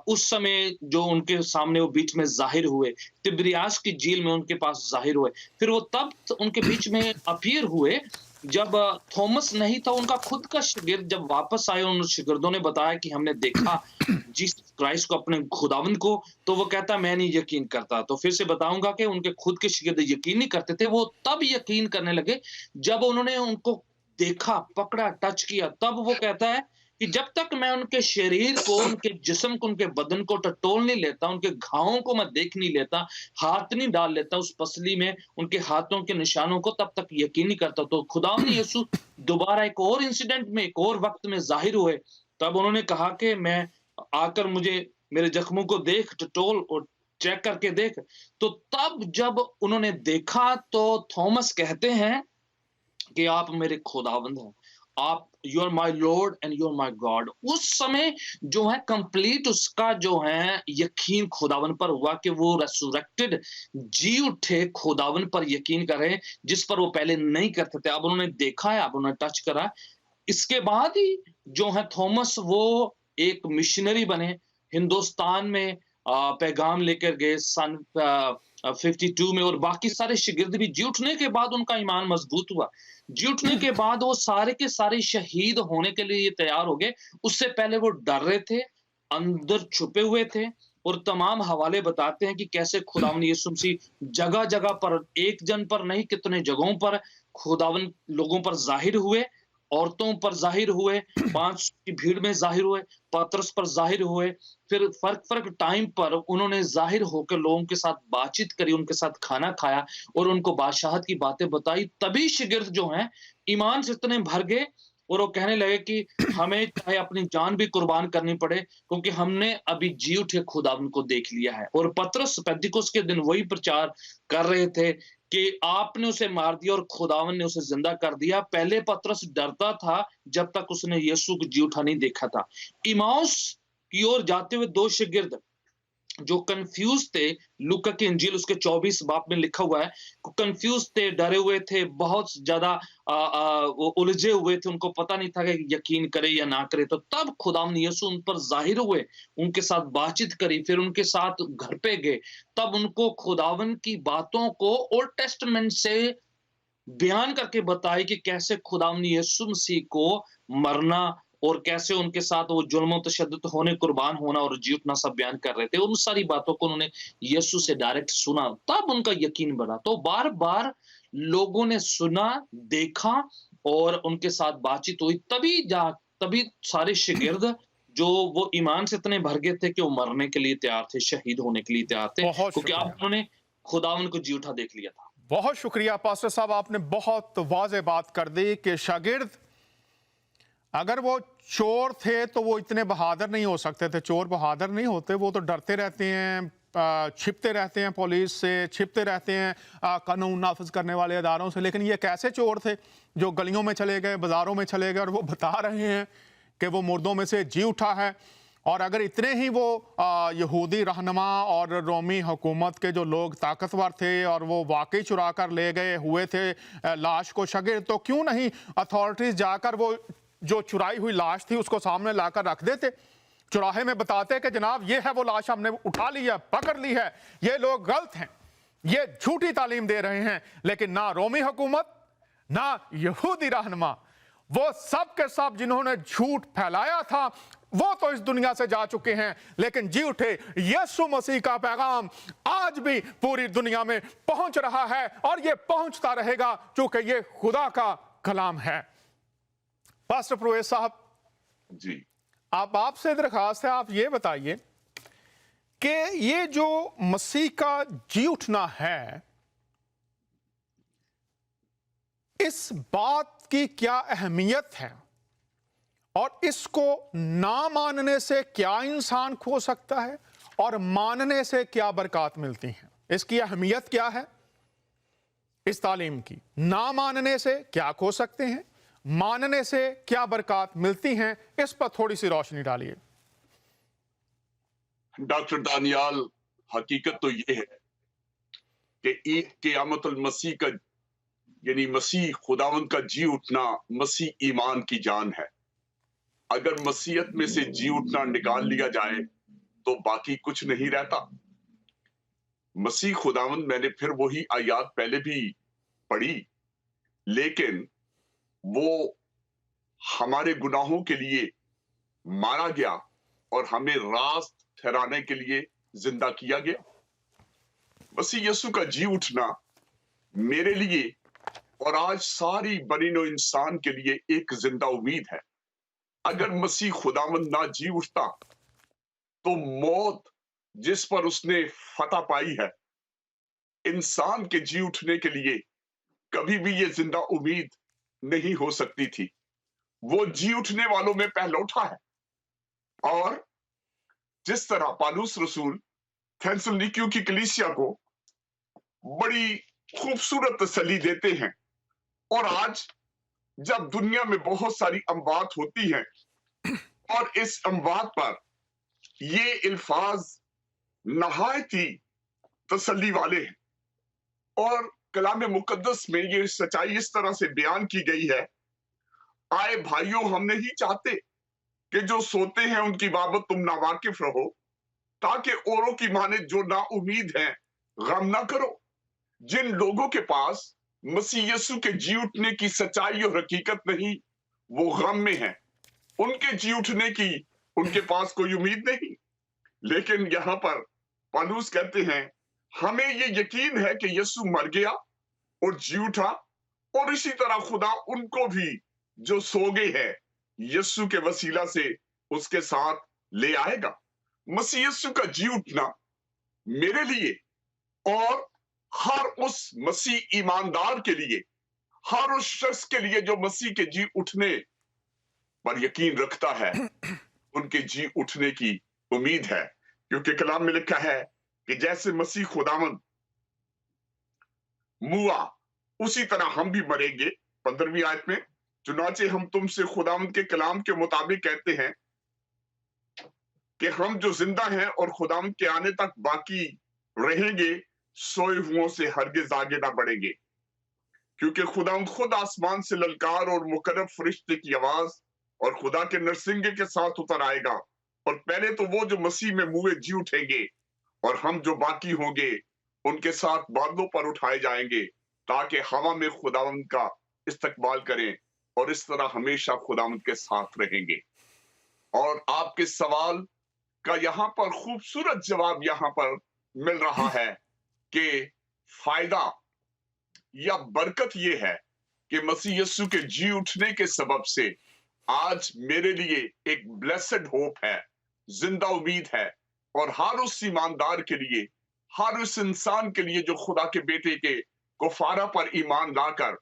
उस समय जो उनके सामने वो बीच में ज़ाहिर हुए, तिबिरियास की झील में उनके पास ज़ाहिर हुए। फिर वो तब उनके बीच में अपीयर हुए जब थॉमस नहीं था, उनका खुद का शागिर्द जब वापस आए, उन शागिर्दों ने बताया कि हमने देखा जीसस क्राइस्ट को, अपने खुदावंद को, तो वो कहता मैं नहीं यकीन करता। तो फिर से बताऊंगा कि उनके खुद के शागिर्द यकीन नहीं करते थे, वो तब यकीन करने लगे जब उन्होंने उनको देखा, पकड़ा, टच किया। तब वो कहता है कि जब तक मैं उनके शरीर को, उनके जिस्म को, उनके बदन को टटोल नहीं लेता, उनके घावों को मैं देख नहीं लेता, हाथ नहीं डाल लेता उस पसली में, उनके हाथों के निशानों को, तब तक यकीन नहीं करता। तो खुदावंद यीशु दोबारा एक और इंसिडेंट में, एक और वक्त में ज़ाहिर हुए। तब उन्होंने कहा कि मैं आकर मुझे मेरे जख्मों को देख, टटोल और चेक करके देख। तो तब जब उन्होंने देखा तो थॉमस कहते हैं कि आप मेरे खुदावंद हैं, आप, you are my Lord and you are my God. उस समय जो है कंप्लीट उसका जो है यकीन खुदावन पर हुआ कि वो रेसुरेक्टेड जी उठे, खुदावन पर यकीन कर रहे हैं जिस पर वो पहले नहीं करते थे। अब उन्होंने देखा है, अब उन्होंने टच करा। इसके बाद ही जो है थॉमस वो एक मिशनरी बने, हिंदुस्तान में पैगाम लेकर गए सन 52 में, और बाकी सारे शागिर्द भी जी उठने के बाद उनका ईमान मजबूत हुआ। जी उठने के बाद वो सारे के सारे शहीद होने के लिए तैयार हो गए। उससे पहले वो डर रहे थे, अंदर छुपे हुए थे, और तमाम हवाले बताते हैं कि कैसे खुदावंद यीशु मसीह जगह जगह पर, एक जन पर नहीं, कितने जगहों पर खुदावंद लोगों पर जाहिर हुए, औरतों पर जाहिर हुए, 5 की भीड़ में जाहिर हुए, पतरस पर जाहिर हुए। फिर फर्क टाइम पर उन्होंने जाहिर होकर लोगों के साथ बातचीत करी, उनके साथ खाना खाया और उनको बादशाहत की बातें बताई। तभी शागिर्द जो हैं ईमान से इतने भर गए और वो कहने लगे कि हमें चाहे अपनी जान भी कुर्बान करनी पड़े, क्योंकि हमने अभी जी उठे खुदावंद को देख लिया है। और पतरस पेंतिकुस्त के दिन वही प्रचार कर रहे थे कि आपने उसे मार दिया और खुदावंद ने उसे जिंदा कर दिया। पहले पतरस डरता था जब तक उसने यीशु को जी उठा नहीं देखा था। इमाउस की ओर जाते हुए 2 शागिर्द जो कंफ्यूज थे, लूका की इंजील उसके 24 बाब में लिखा हुआ है, कंफ्यूज थे, डरे हुए थे, बहुत ज्यादा वो उलझे हुए थे, उनको पता नहीं था कि यकीन करे या ना करे। तो तब खुदावंद यीशु उन पर जाहिर हुए, उनके साथ बातचीत करी, फिर उनके साथ घर पे गए। तब उनको खुदावंद की बातों को ओल्ड टेस्टमेंट से बयान करके बताई कि कैसे खुदावंद यीशु मसीह को मरना और कैसे उनके साथ वो जुल्म तशद्दुद होने, कुर्बान होना और जी उठना सब बयान कर रहे थे। उन सारी बातों को उन्होंने यीशु से डायरेक्ट सुना, तब उनका यकीन बढ़ा। तो बार-बार लोगों ने सुना, देखा और उनके साथ बातचीत हुई, तभी सारे शागिर्द जो वो ईमान से इतने भर गए थे कि वो मरने के लिए तैयार थे, शहीद होने के लिए तैयार थे, बहुत क्योंकि अब शुक्रिया। उन्होंने खुदावंद को जी उठा देख लिया था। बहुत शुक्रिया पास्टर साहब, आपने बहुत वाज़ेह बात कर दी कि शागिर्द अगर वो चोर थे तो वो इतने बहादुर नहीं हो सकते थे। चोर बहादुर नहीं होते, वो तो डरते रहते हैं, छिपते रहते हैं पुलिस से, छिपते रहते हैं कानून नाफिज करने वाले अदारों से। लेकिन ये कैसे चोर थे जो गलियों में चले गए, बाजारों में चले गए और वो बता रहे हैं कि वो मुर्दों में से जी उठा है। और अगर इतने ही वो यहूदी रहनुमा और रोमी हुकूमत के जो लोग ताकतवर थे और वो वाकई चुरा कर ले गए हुए थे लाश को शागिर्द, तो क्यों नहीं अथॉरिटीज जाकर वो जो चुराई हुई लाश थी उसको सामने लाकर रख देते, चौराहे में बताते कि जनाब ये है वो लाश, हमने उठा ली है, पकड़ ली है, ये लोग गलत हैं, ये झूठी तालीम दे रहे हैं। लेकिन ना रोमी हुकूमत, ना यहूदी रहनुमा, वो सब के सब जिन्होंने झूठ फैलाया था वो तो इस दुनिया से जा चुके हैं, लेकिन जी उठे यीशु मसीह का पैगाम आज भी पूरी दुनिया में पहुंच रहा है और ये पहुंचता रहेगा क्योंकि ये खुदा का कलाम है। पास्टर प्रवेश साहब जी, आप आपसे दरखास्त है, आप ये बताइए कि ये जो मसीह का जी उठना है, इस बात की क्या अहमियत है और इसको ना मानने से क्या इंसान खो सकता है और मानने से क्या बरकत मिलती हैं? इसकी अहमियत क्या है इस तालीम की? ना मानने से क्या खो सकते हैं, मानने से क्या बरकत मिलती हैं, इस पर थोड़ी सी रोशनी डालिए। डॉक्टर दानियाल, हकीकत तो ये है कि ईद क़यामतुल मसीह का यानी मसीह खुदावंद का जी उठना मसीह ईमान की जान है। अगर मसीहत में से जी उठना निकाल लिया जाए तो बाकी कुछ नहीं रहता। मसीह खुदावंद, मैंने फिर वही आयत पहले भी पढ़ी, लेकिन वो हमारे गुनाहों के लिए मारा गया और हमें रास्त ठहराने के लिए जिंदा किया गया। मसीह यीशु का जी उठना मेरे लिए और आज सारी बनी नौ इंसान के लिए एक जिंदा उम्मीद है। अगर मसीह खुदावंद ना जी उठता तो मौत जिस पर उसने फतह पाई है, इंसान के जी उठने के लिए कभी भी ये जिंदा उम्मीद नहीं हो सकती थी। वो जी उठने वालों में पहला उठा है। और जिस तरह पौलुस रसूल थिस्सलुनीकियों की कलीसिया को बड़ी खूबसूरत तसल्ली देते हैं, और आज जब दुनिया में बहुत सारी अमवात होती हैं और इस अमवात पर ये अल्फाज नहायत ही तसल्ली वाले हैं, और कलाम मुकद्दस में ये सच्चाई इस तरह से बयान की गई है, आए भाइयों, हम नहीं चाहते कि जो सोते हैं उनकी बाबत तुम नावाकिफ रहो, ताकि औरों की माने जो ना उम्मीद हैं गम ना करो। जिन लोगों के पास मसीह यीशु के जी उठने की सच्चाई और हकीकत नहीं, वो गम में हैं। उनके जी उठने की उनके पास कोई उम्मीद नहीं। लेकिन यहां पर पौलुस कहते हैं, हमें ये यकीन है कि यीशु मर गया और जी उठा, और इसी तरह खुदा उनको भी जो सो गए हैं यीशु के वसीला से उसके साथ ले आएगा। मसीह यीशु का जी उठना मेरे लिए और हर उस मसीह ईमानदार के लिए, हर उस शख्स के लिए जो मसीह के जी उठने पर यकीन रखता है, उनके जी उठने की उम्मीद है। क्योंकि कलाम में लिखा है कि जैसे मसीह खुदावंद मुआ, उसी तरह हम भी मरेंगे। 15वीं आयत में, चुनाचे हम तुमसे खुदावंद के कलाम के मुताबिक कहते हैं कि हम जो जिंदा हैं और खुदावंद के आने तक बाकी रहेंगे, सोए हुओं से हरगिज आगे ना बढ़ेंगे। क्योंकि खुदावंद खुद आसमान से ललकार और मुकर्रब फरिश्ते की आवाज और खुदा के नरसिंगे के साथ उतर आएगा, और पहले तो वो जो मसीह में मुए जी उठेंगे, और हम जो बाकी होंगे उनके साथ बादलों पर उठाए जाएंगे, ताकि हवा में खुदावंद का इस्तकबाल करें और इस तरह हमेशा खुदावंद के साथ रहेंगे। और आपके सवाल का यहाँ पर खूबसूरत जवाब यहाँ पर मिल रहा है कि फायदा या बरकत ये है कि मसीह यीशु के जी उठने के सबब से आज मेरे लिए एक ब्लेसेड होप है, जिंदा उम्मीद है। और हर उस ईमानदार के लिए, हर उस इंसान के लिए जो खुदा के बेटे के कुफारा पर ईमान लाकर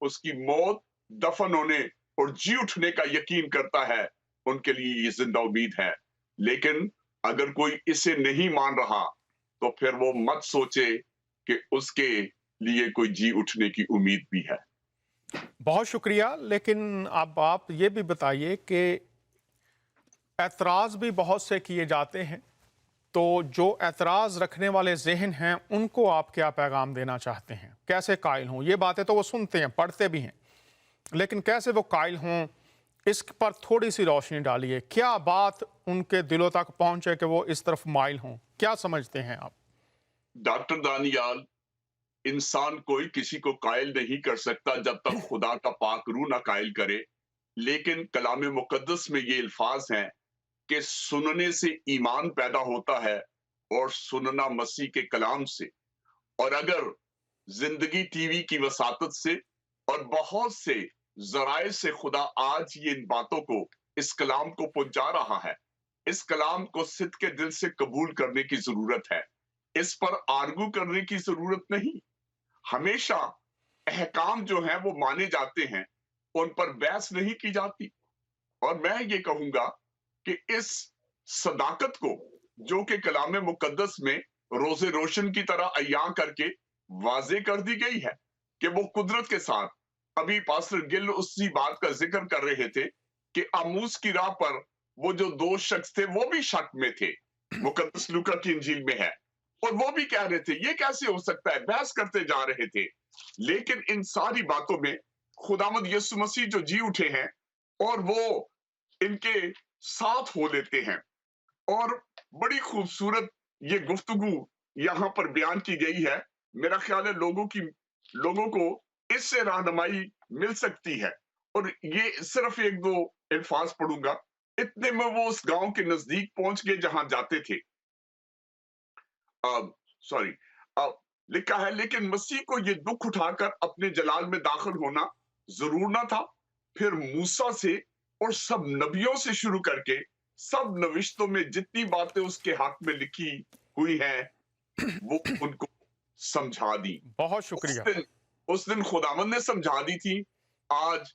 उसकी मौत, दफन होने और जी उठने का यकीन करता है, उनके लिए ये जिंदा उम्मीद है। लेकिन अगर कोई इसे नहीं मान रहा तो फिर वो मत सोचे कि उसके लिए कोई जी उठने की उम्मीद भी है। बहुत शुक्रिया। लेकिन अब आप ये भी बताइए कि एतराज़ भी बहुत से किए जाते हैं, तो जो एतराज़ रखने वाले जहन हैं उनको आप क्या पैगाम देना चाहते हैं? कैसे कायल हों? ये बातें तो वो सुनते हैं, पढ़ते भी हैं, लेकिन कैसे वो कायल हों, इस पर थोड़ी सी रोशनी डालिए। क्या बात उनके दिलों तक पहुंचे कि वो इस तरफ माइल हों? क्या समझते हैं आप? डॉक्टर दानियाल, इंसान कोई किसी को कायल नहीं कर सकता जब तक खुदा का पाक रूह ना कायल करे। लेकिन कलाम मुकद्दस में ये अल्फाज हैं कि सुनने से ईमान पैदा होता है और सुनना मसीह के कलाम से। और अगर जिंदगी टीवी की वसातत से और बहुत से जराए से खुदा आज ये इन बातों को, इस कलाम को पहुंचा रहा है, इस कलाम को सिद्ध के दिल से कबूल करने की जरूरत है। इस पर आर्गू करने की जरूरत नहीं। हमेशा अहकाम जो हैं वो माने जाते हैं, उन पर बहस नहीं की जाती। और मैं ये कहूंगा कि इस सदाकत को, जो कि कलाम मुकद्दस में रोजे रोशन की तरह अय्या करके वाजे कर दी गई है कि वो कुदरत के साथ, अभी पास्टर गिल उसी बात का जिक्र कर रहे थे कि आमूस की राह पर वो जो दो शख्स थे वो भी शक में थे, मुकद्दस लूका की इंजील में है। और वो भी कह रहे थे ये कैसे हो सकता है, बहस करते जा रहे थे। लेकिन इन सारी बातों में खुदावंद यीशु मसीह जो जी उठे हैं और वो इनके साथ हो लेते हैं, और बड़ी खूबसूरत ये गुफ्तगू यहाँ पर बयान की गई है। मेरा ख्याल है लोगों को इससे रहनुमाई मिल सकती है। और ये सिर्फ एक दो अल्फाज पढ़ूंगा। इतने में वो उस गांव के नजदीक पहुंच गए जहां जाते थे। सॉरी, लिखा है, लेकिन मसीह को ये दुख उठाकर अपने जलाल में दाखिल होना जरूर ना था। फिर मूसा से और सब नबियों से शुरू करके सब नविश्तों में जितनी बातें उसके हक में लिखी हुई हैं वो उनको समझा दी। बहुत शुक्रिया। उस दिन खुदावंद ने समझा दी थी। आज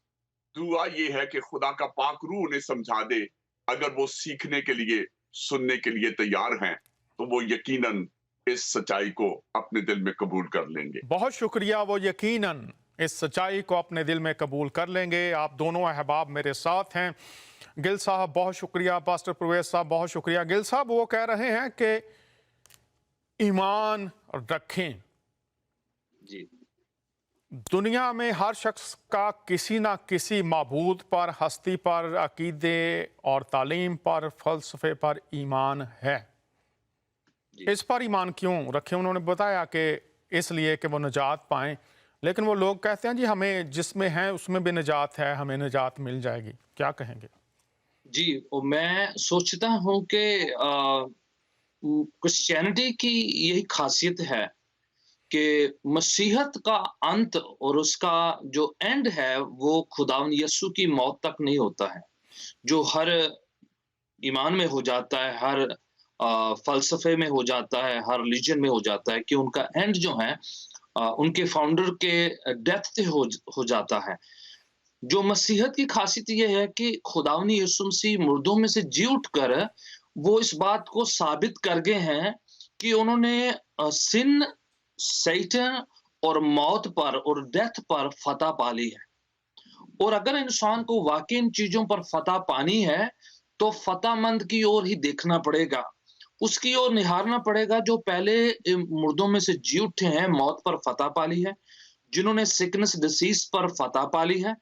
दुआ ये है कि खुदा का पाक रूह उन्हें समझा दे। अगर वो सीखने के लिए, सुनने के लिए तैयार हैं तो वो यकीनन इस सच्चाई को अपने दिल में कबूल कर लेंगे। बहुत शुक्रिया। वो यकीनन इस सच्चाई को अपने दिल में कबूल कर लेंगे। आप दोनों अहबाब मेरे साथ हैं। गिल साहब बहुत शुक्रिया, पास्टर परवेज साहब बहुत शुक्रिया। गिल साहब वो कह रहे हैं कि ईमान रखें। जी, दुनिया में हर शख्स का किसी ना किसी माबूद पर, हस्ती पर, अकीदे और तालीम पर, फ़लसफ़े पर ईमान है। इस पर ईमान क्यों रखें? उन्होंने बताया कि इसलिए कि वो निजात पाएं। लेकिन वो लोग कहते हैं जी हमें जिसमें है उसमें भी निजात है, हमें निजात मिल जाएगी। क्या कहेंगे? जी, और मैं सोचता हूँ कि क्रिश्चियनिटी की यही खासियत है कि मसीहत का अंत और उसका जो एंड है वो खुदावंद यीशु की मौत तक नहीं होता है, जो हर ईमान में हो जाता है, हर फलसफे में हो जाता है, हर रिलीजन में हो जाता है कि उनका एंड जो है उनके फाउंडर के डेथ से हो जाता है। जो मसीहत की खासियत ये है कि खुदावंद यीशु मसीह मुर्दों में से जी उठकर वो इस बात को साबित कर गए हैं कि उन्होंने सिन, सैटन और मौत पर और डेथ पर फतह पा ली है। और अगर इंसान को वाकई इन चीजों पर फतह पानी है तो फतहमंद की ओर ही देखना पड़ेगा, उसकी ओर निहारना पड़ेगा जो पहले मुर्दों में से जी उठे हैं, मौत पर फतह पा ली है, जिन्होंने सिकनेस डिसीज पर फतह पा ली है,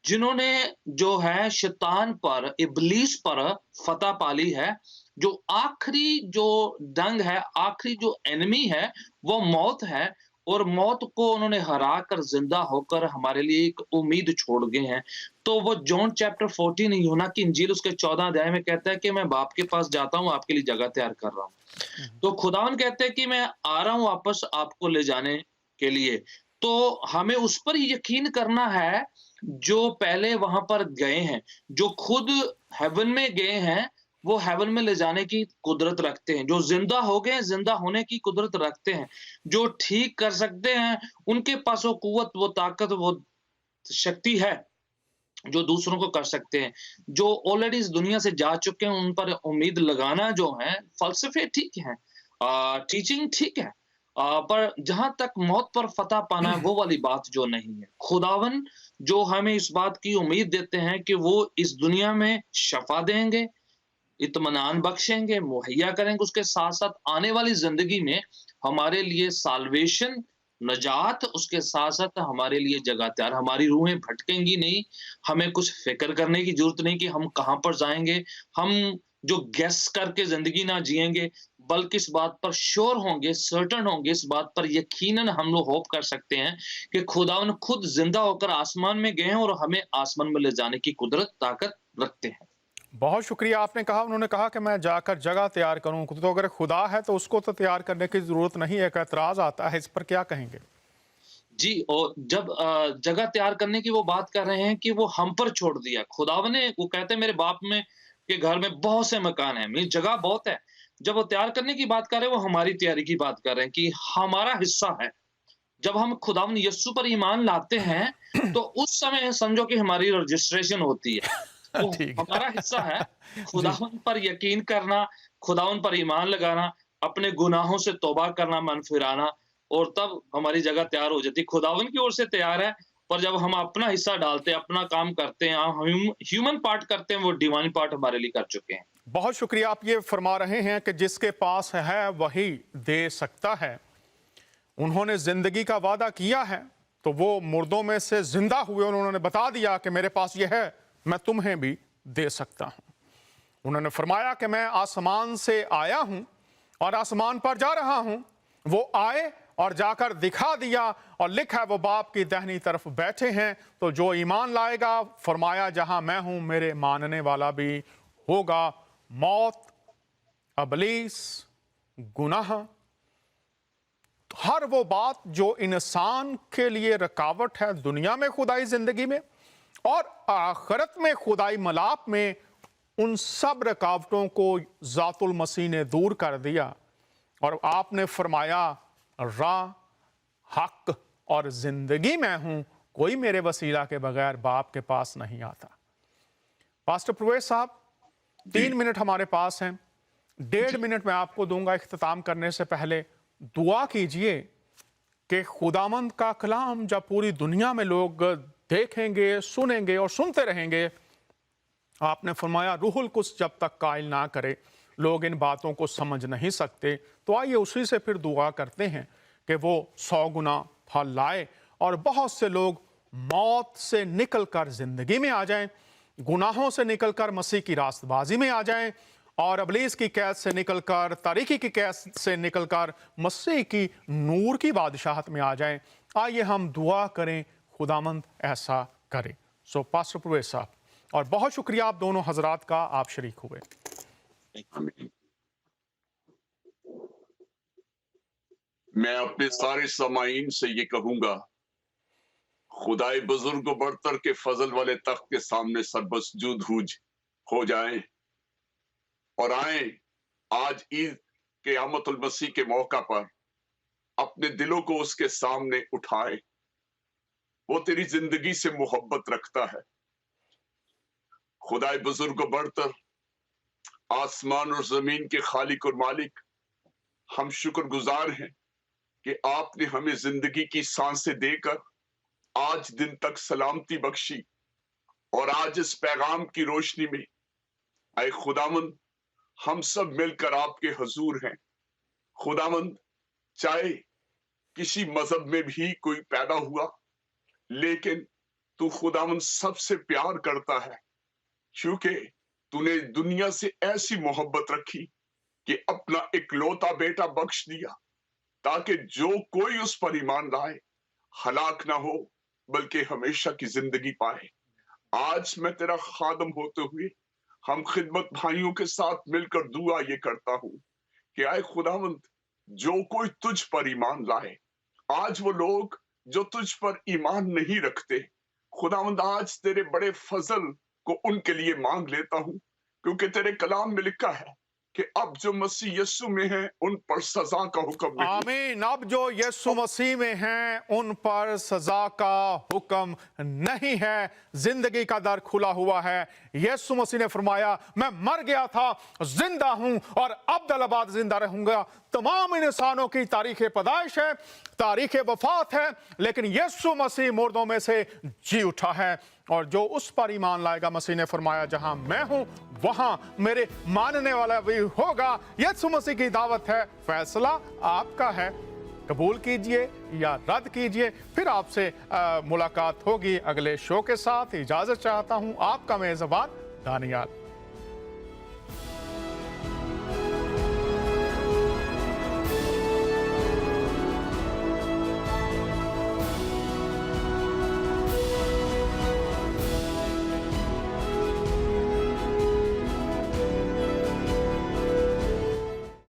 जिन्होंने जो है शैतान पर, इब्लीस पर फतह पा ली है। जो आखिरी जो डंग है, आखिरी जो एनिमी है वो मौत है, और मौत को उन्होंने हरा कर जिंदा होकर हमारे लिए एक उम्मीद छोड़ गए हैं। तो वो जॉन चैप्टर 14 यूहन्ना की इंजील उसके 14 अध्याय में कहता है कि मैं बाप के पास जाता हूँ, आपके लिए जगह तैयार कर रहा हूँ। तो खुदावन कहते हैं कि मैं आ रहा हूँ वापस आपको ले जाने के लिए। तो हमें उस पर यकीन करना है जो पहले वहां पर गए हैं, जो खुद हेवन में गए हैं, वो हेवन में ले जाने की कुदरत रखते हैं, जो जिंदा हो गए जिंदा होने की कुदरत रखते हैं, जो ठीक कर सकते हैं, उनके पास वो कुव्वत, वो ताकत, वो शक्ति है जो दूसरों को कर सकते हैं। जो ऑलरेडी इस दुनिया से जा चुके हैं उन पर उम्मीद लगाना जो है, फलसफे ठीक है, टीचिंग ठीक है, पर जहां तक मौत पर फतह पाना है वो वाली बात जो नहीं है। खुदावन जो हमें इस बात की उम्मीद देते हैं कि वो इस दुनिया में शफा देंगे, इत्मीनान बख्शेंगे, मुहैया करेंगे, उसके साथ साथ आने वाली जिंदगी में हमारे लिए साल्वेशन, नजात, उसके साथ साथ हमारे लिए जगह तैयार। हमारी रूहें भटकेंगी नहीं, हमें कुछ फिक्र करने की जरूरत नहीं कि हम कहां पर जाएंगे, हम जो गेस करके जिंदगी ना जिएंगे, बल्कि इस बात पर श्योर होंगे, सर्टन होंगे, इस बात पर यकीनन हम लोग होप कर सकते हैं कि खुदावन खुद जिंदा होकर आसमान में गए हैं और हमें आसमान में ले जाने की कुदरत, ताकत रखते हैं। बहुत शुक्रिया। आपने कहा, उन्होंने कहा कि मैं जाकर जगह तैयार करूं, तो अगर खुदा है तो उसको तो तैयार करने की जरूरत नहीं है। एक एतराज आता है, इस पर क्या कहेंगे? जी, और जब जगह तैयार करने की वो बात कर रहे हैं कि वो हम पर छोड़ दिया खुदावन ने, वो कहते हैं मेरे बाप में के घर में बहुत से मकान हैं, मेरी जगह बहुत है। जब वो तैयार करने की बात कर रहे हैं, वो हमारी तैयारी की बात कर रहे हैं कि हमारा हिस्सा है। जब हम खुदावन यीशु पर ईमान लाते हैं तो उस समय समझो कि हमारी रजिस्ट्रेशन होती है। तो हमारा हिस्सा है खुदावन पर यकीन करना, खुदावन पर ईमान लगाना, अपने गुनाहों से तौबा करना, मन फिराना, और तब हमारी जगह तैयार हो जाती। खुदावन की ओर से तैयार है, पर जब हम अपना हिस्सा डालते हैं, अपना काम करते हैं, ह्यूमन पार्ट करते हैं, वो डिवाइन पार्ट हमारे लिए कर चुके हैं। बहुत शुक्रिया। आप ये फरमा रहे हैं कि जिसके पास है वही दे सकता है। उन्होंने जिंदगी का वादा किया है तो वो मुर्दों में से जिंदा हुए और उन्होंने बता दिया कि मेरे पास ये है, मैं तुम्हें भी दे सकता हूं। उन्होंने फरमाया कि मैं आसमान से आया हूं और आसमान पर जा रहा हूं। वो आए और जाकर दिखा दिया और लिखा है वो बाप की दाहिनी तरफ बैठे हैं। तो जो ईमान लाएगा, फरमाया जहां मैं हूं मेरे मानने वाला भी होगा। मौत, अबलीस, गुनाह, हर वो बात जो इंसान के लिए रुकावट है दुनिया में खुदाई जिंदगी में और आखिरत में खुदाई मलाप में, उन सब रुकावटों को ज़ातुल मसीह ने दूर कर दिया। और आपने फरमाया राह, हक और जिंदगी मैं हूं, कोई मेरे वसीला के बगैर बाप के पास नहीं आता। पास्टर प्रवेश साहब, 3 मिनट हमारे पास हैं। 1.5 मिनट मैं आपको दूंगा। इख्तिताम करने से पहले दुआ कीजिए कि खुदावंद का कलाम जब पूरी दुनिया में लोग देखेंगे, सुनेंगे और सुनते रहेंगे, आपने फरमाया रूहुल कुछ जब तक कायल ना करे लोग इन बातों को समझ नहीं सकते। तो आइए उसी से फिर दुआ करते हैं कि वो 100 गुना फल लाए और बहुत से लोग मौत से निकलकर जिंदगी में आ जाएं, गुनाहों से निकलकर मसीह की रास्तबाजी में आ जाएं और अबलीस की कैद से निकलकर, तारीकी की कैद से निकलकर मसीह की नूर की बादशाहत में आ जाएं। आइए हम दुआ करें, खुदामंद ऐसा करे। सो पास्टर प्रवेश साहब, और बहुत शुक्रिया आप दोनों हजरात का, आप शरीक हुए। मैं अपने सारे समाईन से ये कहूंगा, खुदाए बुजुर्ग बरतर के फजल वाले तख्त के सामने सरबसजूद हो जाएं और आए आज ईद क़यामतुल मसीह के मौका पर अपने दिलों को उसके सामने उठाए। वो तेरी जिंदगी से मोहब्बत रखता है। खुदाए बुजुर्ग बरतर, आसमान और जमीन के खालिक और मालिक, हम शुक्रगुजार हैं कि आपने हमें जिंदगी की सांसें देकर आज दिन तक सलामती बख्शी और आज इस पैगाम की रोशनी में आए खुदावंद हम सब मिलकर आपके हुजूर हैं। खुदावंद, चाहे किसी मजहब में भी कोई पैदा हुआ, लेकिन तू खुदावंद सबसे प्यार करता है, क्योंकि तूने दुनिया से ऐसी मोहब्बत रखी कि अपना इकलौता बेटा बख्श दिया ताकि जो कोई उस पर ईमान लाए हलाक ना हो बल्कि हमेशा की जिंदगी पाए। आज मैं तेरा खादम होते हुए हम खिदमत भाइयों के साथ मिलकर दुआ ये करता हूं कि आए खुदावंद, जो कोई तुझ पर ईमान लाए, आज वो लोग जो तुझ पर ईमान नहीं रखते, खुदावंद आज तेरे बड़े फजल को उनके लिए मांग लेता हूं, क्योंकि तेरे कलाम में लिखा है कि अब जो मसीह यीशु में हैं उन पर सजा का हुक्म नहीं। आमीन। अब जो यीशु मसीह में हैं उन पर सजा का हुक्म नहीं है। जिंदगी का दर खुला हुआ है। यीशु मसीह ने फरमाया, मैं मर गया था, जिंदा हूं और अब्दुल्लाबाद जिंदा रहूंगा। तमाम इंसानों की तारीख पैदाइश है, तारीख वफात है, लेकिन यीशु मसीह मुर्दों में से जी उठा है और जो उस पर ईमान लाएगा, मसीह ने फरमाया जहां मैं हूं वहां मेरे मानने वाला भी होगा। यीशु मसीह की दावत है, फैसला आपका है, कबूल कीजिए या रद्द कीजिए। फिर आपसे मुलाकात होगी अगले शो के साथ। इजाजत चाहता हूं, आपका मेजबान दानियाल।